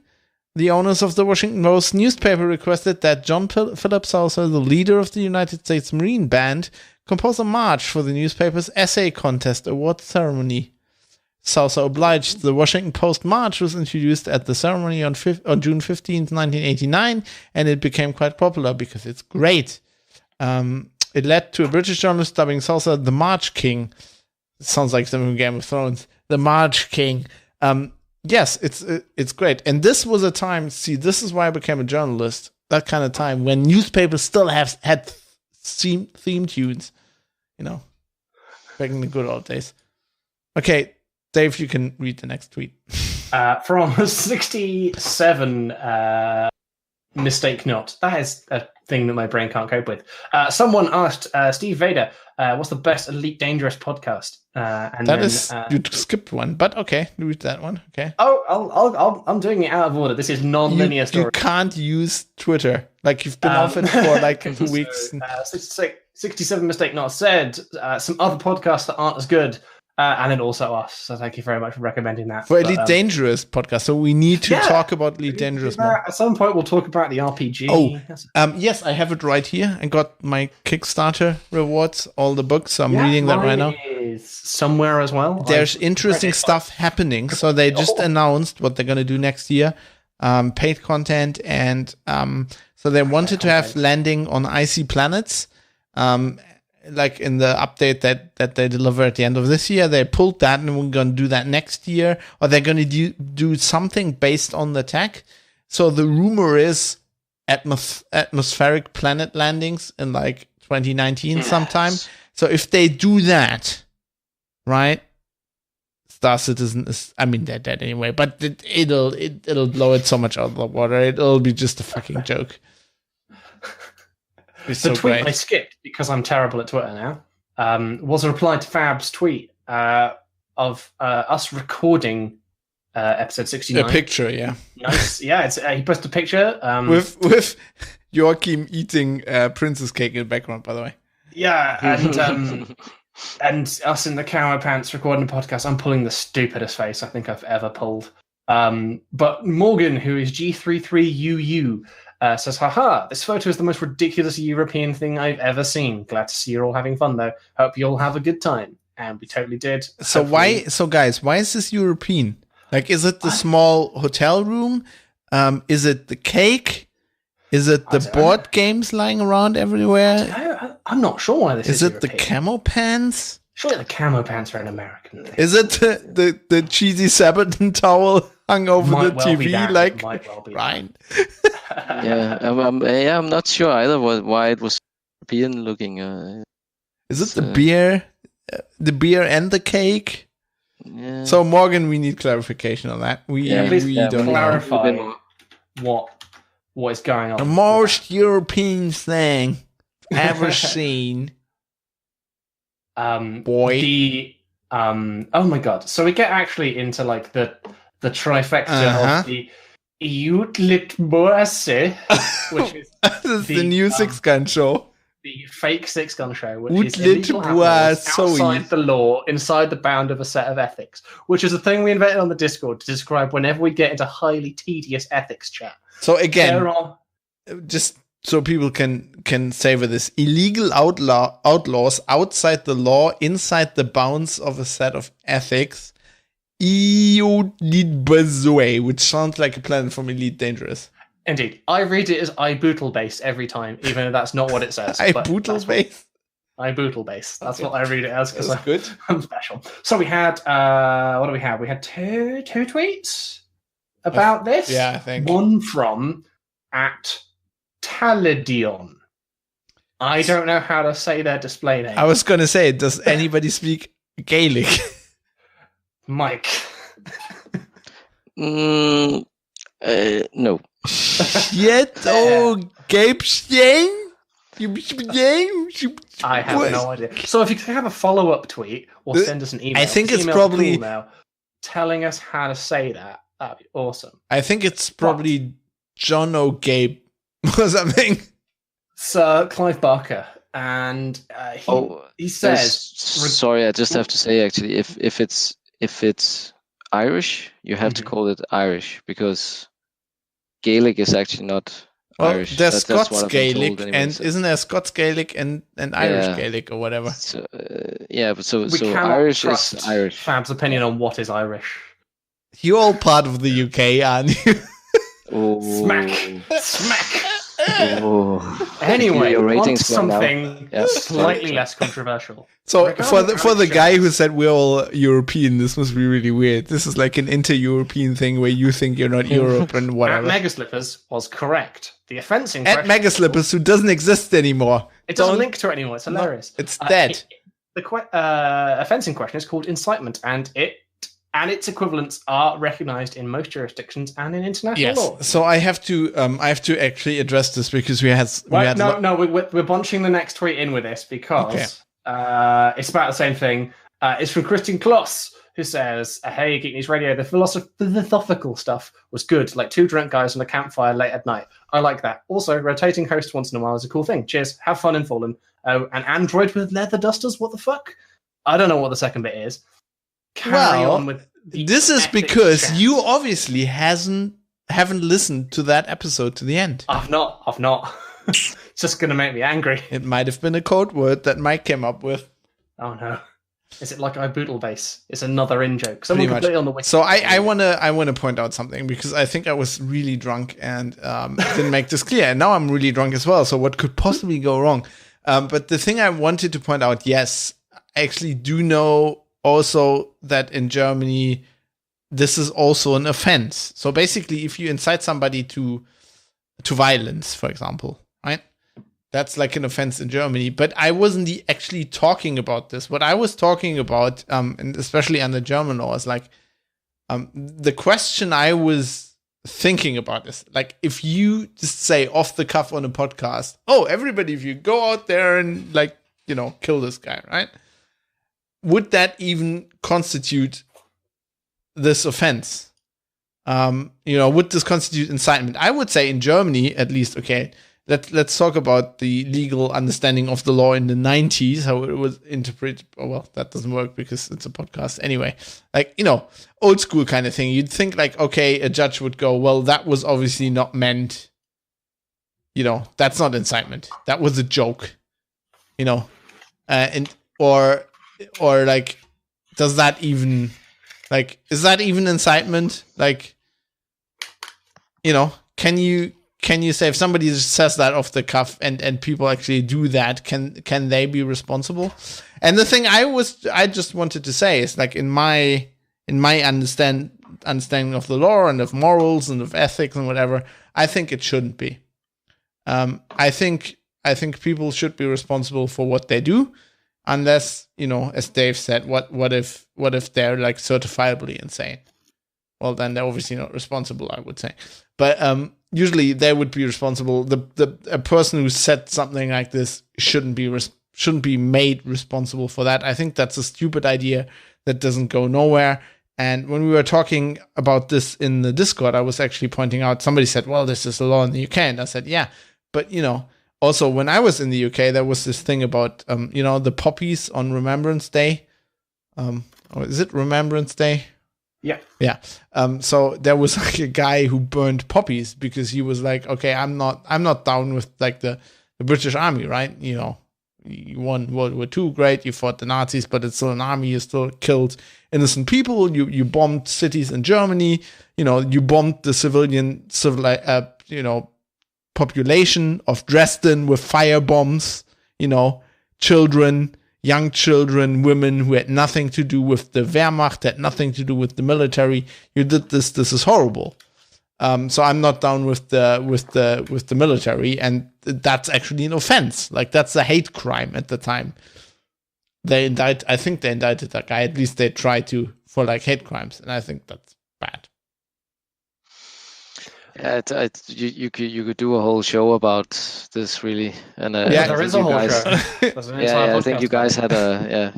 the owners of the Washington Post newspaper requested that John Philip Sousa, the leader of the United States Marine Band, compose a march for the newspaper's essay contest award ceremony. Sousa obliged. The Washington Post march was introduced at the ceremony on June 15th, 1989, and it became quite popular because it's great. It led to a British journalist dubbing Sousa the March King. It sounds like something from Game of Thrones. The March King. Yes, it's great. And this was a time, this is why I became a journalist, that kind of time when newspapers still had theme tunes, back in the good old days. Okay, Dave, you can read the next tweet. From 67 Mistake Not. That is a thing that my brain can't cope with. Someone asked Steve Vader, what's the best Elite Dangerous podcast? You skipped one, but okay, read that one. Okay. Oh, I'm doing it out of order. This is non-linear story. You can't use Twitter. Like you've been off it for like 2 weeks. 67 Mistake Not said. Some other podcasts that aren't as good. And then also us. So thank you very much for recommending that. For Elite Dangerous podcast. So we need to talk about Elite Dangerous more. At some point, we'll talk about the RPG. Yes, I have it right here. I got my Kickstarter rewards, all the books. So I'm reading that right now. Is somewhere as well. There's interesting stuff happening. So they just announced what they're going to do next year. Paid content. And so they wanted to have landing on icy planets. Like in the update that they deliver at the end of this year, they pulled that, and we're going to do that next year, or they're going to do something based on the tech. So the rumor is atmospheric planet landings in like 2019 sometime. So if they do that, right, Star Citizen is, I mean, they're dead anyway, but it'll blow it so much out of the water. It'll be just a fucking joke. The tweet I skipped because I'm terrible at Twitter now was a reply to Fab's tweet of us recording episode 69. A picture, yeah. Nice, yeah. He posted a picture with Joachim eating princess cake in the background, by the way. Yeah, and and us in the camo pants recording a podcast. I'm pulling the stupidest face I think I've ever pulled. But Morgan, who is G33UU, says, haha, this photo is the most ridiculous European thing I've ever seen. Glad to see you're all having fun, though. Hope you all have a good time. And we totally did. So guys, why is this European? Like, is it the small hotel room? Is it the cake? Is it the board games lying around everywhere? I'm not sure why this is it European. the camo pants? Surely the camo pants are an American thing. Is it the cheesy Sabaton towel hung over the TV? Like, might well be Ryan? I'm not sure either why it was European looking. Is it the beer? The beer and the cake? Yeah. So Morgan, we need clarification on that. We don't clarify know. what is going on. The most European thing ever seen. Boy. Oh my god. So we get actually into like the trifecta of the Utlit Boise, which is this is the new Six Gun show. The fake Six Gun show, which is Utlit illegal outlaws Boise. outside the law, inside the bound of a set of ethics, which is a thing we invented on the Discord to describe whenever we get into highly tedious ethics chat. So again, just so people can savor this, illegal outlaws outside the law, inside the bounds of a set of ethics. Elite Boise, which sounds like a planet from Elite Dangerous. Indeed. I read it as iBootle base every time, even though that's not what it says. iBootle base? iBootle base. That's what I read it as because I'm special. So we had, what do we have? We had two tweets about this. Yeah, I think. One from @Taladion. I don't know how to say their display name. I was going to say, does anybody speak Gaelic? Mike. No. Shit, Gabe Shane? I have no idea. So if you could have a follow-up tweet or send us an email. I think it's probably now telling us how to say that. That'd be awesome. I think it's probably John O'Gabe or something. Sir Clive Barker. And he says... Sorry, I just have to say, actually, if it's Irish, you have to call it Irish, because Gaelic is actually not Irish. There's Scots Gaelic, and isn't there Scots Gaelic and Irish Gaelic or whatever? So, so Irish is Irish. Fab's opinion on what is Irish. You're all part of the UK, aren't you? Smack. Oh. Anyway, on to something slightly less controversial. So for the guy who said we're all European, this must be really weird. This is like an inter-European thing where you think you're not Europe and whatever. Mega Slippers was correct. The offence in question... Mega Slippers, who doesn't exist anymore. It doesn't link to it anymore. It's hilarious. It's dead. The offence in question is called incitement, and its equivalents are recognised in most jurisdictions and in international law. So I have to actually address this because we're bunching the next tweet in with this because it's about the same thing. It's from Christian Kloss, who says, "Hey, Geek News Radio, the philosophical stuff was good, like two drunk guys on a campfire late at night. I like that. Also, rotating host once in a while is a cool thing. Cheers. Have fun in Fallen. An android with leather dusters? What the fuck? I don't know what the second bit is. carry on with the this is epic because chant. you obviously haven't listened to that episode to the end. I've not. It's just going to make me angry. It might have been a code word that Mike came up with. Oh no. Is it like I bootle base? It's another in-joke. Someone Pretty could put much. it on the wiki. So I wanna point out something, because I think I was really drunk and didn't make this clear. And now I'm really drunk as well. So what could possibly go wrong? But the thing I wanted to point out, yes, I actually do know also that in Germany, this is also an offense. So basically, if you incite somebody to violence, for example, right? That's like an offense in Germany. But I wasn't actually talking about this. What I was talking about, and especially under German law, is like the question I was thinking about is like, if you just say off the cuff on a podcast, oh, everybody, if you go out there and like, kill this guy, right? Would that even constitute this offense? Would this constitute incitement? I would say in Germany, at least, okay, let's talk about the legal understanding of the law in the 90s, how it was interpreted. Oh, well, that doesn't work because it's a podcast. Anyway, like, old school kind of thing. You'd think like, okay, a judge would go, well, that was obviously not meant, that's not incitement. That was a joke, or like, does that even, like, is that even incitement? Like, can you say if somebody says that off the cuff and people actually do that, can they be responsible? And the thing I just wanted to say is like in my understanding of the law and of morals and of ethics and whatever, I think it shouldn't be. I think people should be responsible for what they do, unless, as Dave said, what if they're like certifiably insane? Well, then they're obviously not responsible, I would say. But usually they would be responsible. A person who said something like this shouldn't be made responsible for that. I think that's a stupid idea that doesn't go nowhere. And when we were talking about this in the Discord, I was actually pointing out, somebody said, well, this is the law in the UK. And I said, yeah, but also when I was in the UK, there was this thing about, the poppies on Remembrance Day. Is it Remembrance Day? Yeah. Yeah. So there was like a guy who burned poppies because he was like, okay, I'm not down with like the British Army, right? You won World War II, great, you fought the Nazis, but it's still an army, you still killed innocent people, you bombed cities in Germany, you bombed the civilian population of Dresden with fire bombs, children, young children, women who had nothing to do with the Wehrmacht, had nothing to do with the military. You did this. This is horrible. So I'm not down with the military, and that's actually an offense. Like that's a hate crime at the time. I think they indicted that guy. At least they tried to for like hate crimes, and I think that's bad. Yeah, you could do a whole show about this, really, and there is a whole show. I think you guys had a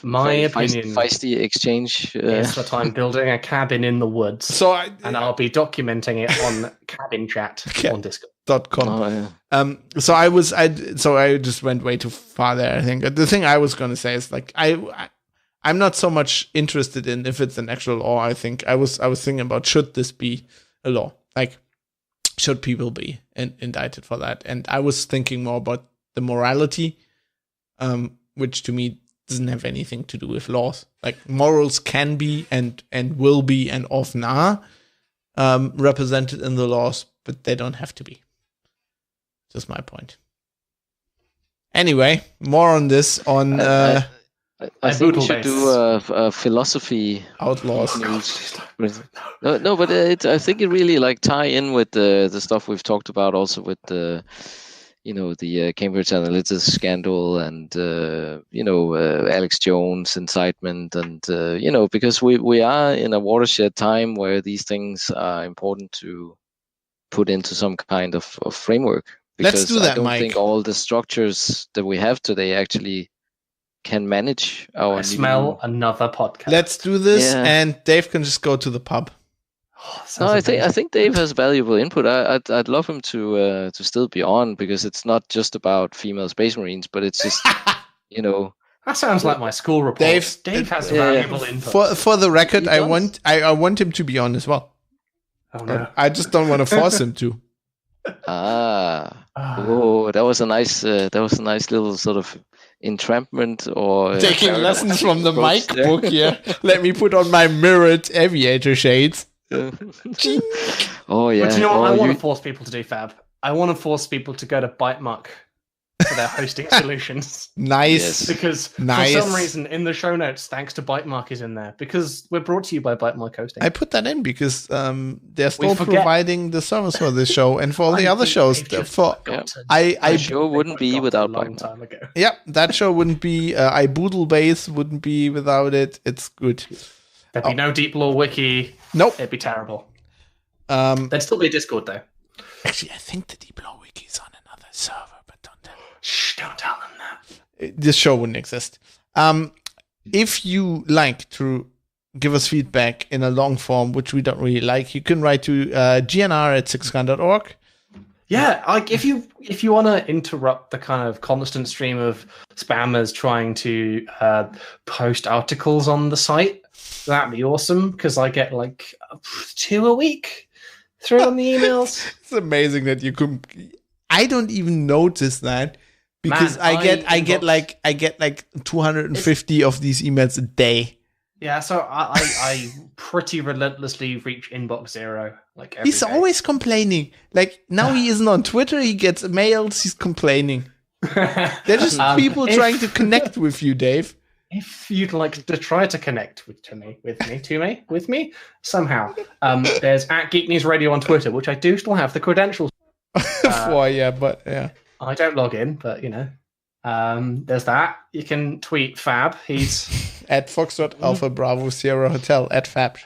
feisty exchange. It's that I'm building a cabin in the woods, and I'll be documenting it on Cabin Chat on Discord.com. Oh, yeah. So I just went way too far there. I think the thing I was going to say is like I'm not so much interested in if it's an actual law. I think I was thinking about, should this be a law? Like, should people be indicted for that? And I was thinking more about the morality, which to me doesn't have anything to do with laws. Like, morals can be and will be and often are represented in the laws, but they don't have to be. Just my point. Anyway, more on this on... I think we should do a philosophy outlaws news. No, but I think it really like tie in with the stuff we've talked about, also with the Cambridge Analytica scandal and Alex Jones incitement, and because we are in a watershed time where these things are important to put into some kind of framework. Because let's do that, I don't Mike. think all the structures that we have today actually can manage our. I smell another podcast. Let's do this, and Dave can just go to the pub. No, I think Dave has valuable input. I'd love him to still be on, because it's not just about female space marines, but it's just That sounds like my school report. Dave has valuable input. For the record, I want him to be on as well. Oh no! I just don't want to force him to. Oh, that was a nice little sort of entrampment or taking lessons from the mic book here. Let me put on my mirrored aviator shades. Oh yeah. But you know what? I want to force people to do, Fab. I want to force people to go to BiteMuck for their hosting solutions. Nice. Yes. Because for some reason in the show notes, thanks to BiteMuck is in there. Because we're brought to you by BiteMuck Hosting. I put that in because they're still providing the service for this show and for all the other shows. I sure wouldn't be without BiteMuck. Yeah, that show wouldn't be. iBoodle Base wouldn't be without it. It's good. There'd be no Deep Law Wiki. Nope. It'd be terrible. There'd still be a Discord though. Actually, I think the Deep Law Wiki is on another server, but don't tell them. Shh, don't tell them that. This show wouldn't exist. If you like to give us feedback in a long form, which we don't really like, you can write to gnr@sixgun.org. Yeah, like if you want to interrupt the kind of constant stream of spammers trying to post articles on the site, that'd be awesome because I get like 2 a week through on the emails. It's amazing that you could. I don't even notice that because I get like 250 of these emails a day. Yeah, so I pretty relentlessly reach inbox zero. Like every he's day. Always complaining. Like now he isn't on Twitter. He gets mails. He's complaining. They're just people trying to connect with you, Dave. If you'd like to try to connect with me somehow, there's @Geek News Radio on Twitter, which I do still have the credentials for. Yeah. I don't log in, but you know, there's that. You can tweet Fab. He's at Foxtrot Alpha Bravo Sierra Hotel @Fab.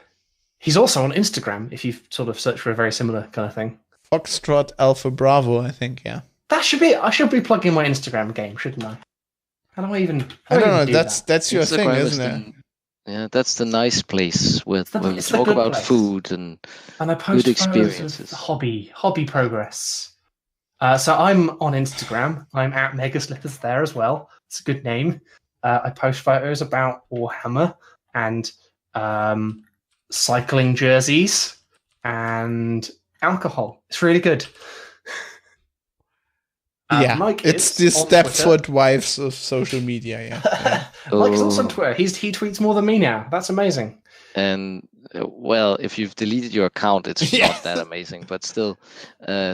He's also on Instagram. If you sort of search for a very similar kind of thing, Foxtrot Alpha Bravo, I think. Yeah. That should be. I should be plugging my Instagram game, shouldn't I? How do I even? I don't know. That's your thing, isn't it? Yeah, that's the nice place where we talk about food and I post good experiences. Hobby progress. So I'm on Instagram. I'm @Megaslippers there as well. It's a good name. I post photos about Warhammer and cycling jerseys and alcohol. It's really good. Mike it's the Stepford wives of social media. Yeah. Mike is also on Twitter. He tweets more than me now. That's amazing. And well, if you've deleted your account, it's not that amazing, but still.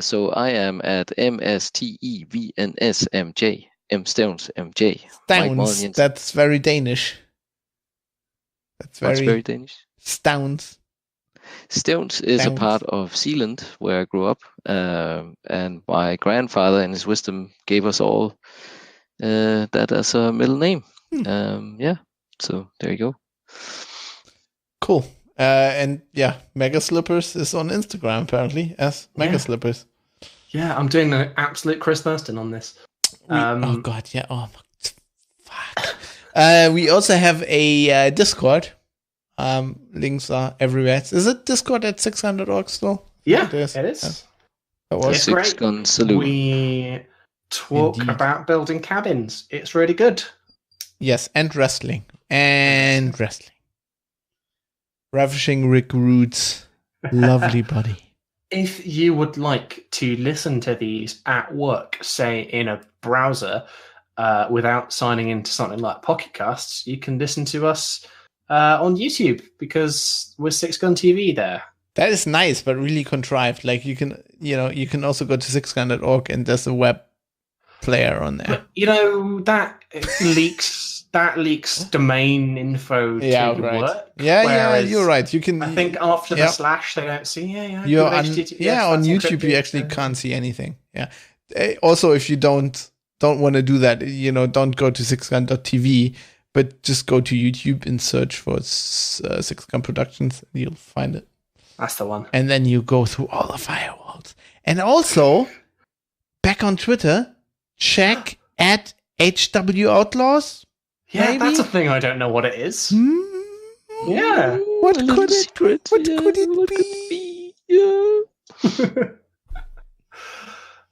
So I am at MSTEVNSMJ. M Stones MJ. Stones. That's very Danish. That's very Danish. Stones. Stones is a part of Zealand where I grew up, and my grandfather in his wisdom gave us all that as a middle name. Yeah, so there you go. Cool. And yeah, Megaslippers is on Instagram apparently as Megaslippers. Yeah, I'm doing the absolute Chris Thurston on this. Oh god, yeah. Oh fuck. We also have a Discord. Links are everywhere. Is it Discord at 600.org still? Yeah, it is. It's great. Gun salute. We talk about building cabins. It's really good. Yes, and wrestling. Ravishing Rick Roots. Lovely body. If you would like to listen to these at work, say in a browser, without signing into something like Pocket Casts, you can listen to us on YouTube because we're Six Gun TV there. That is nice, but really contrived. Like you can also go to sixgun.org and there's a web player on there. But, you know, that leaks domain info to work. Yeah, you're right. You can. I think after the slash, they don't see. Yeah. You're on YouTube, you actually can't see anything. Yeah. Also, if you don't want to do that, don't go to sixgun.tv, but just go to YouTube and search for Six Gun Productions. And you'll find it. That's the one. And then you go through all the firewalls. And also, back on Twitter, check at HW Outlaws. Yeah, maybe? That's a thing I don't know what it is. Yeah. What could it be? Yeah.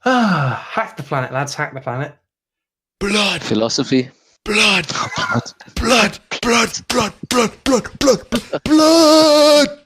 Hack the planet, lads. Hack the planet. Blood. Philosophy. blood, blood, blood, blood, blood, blood, blood, blood, blood.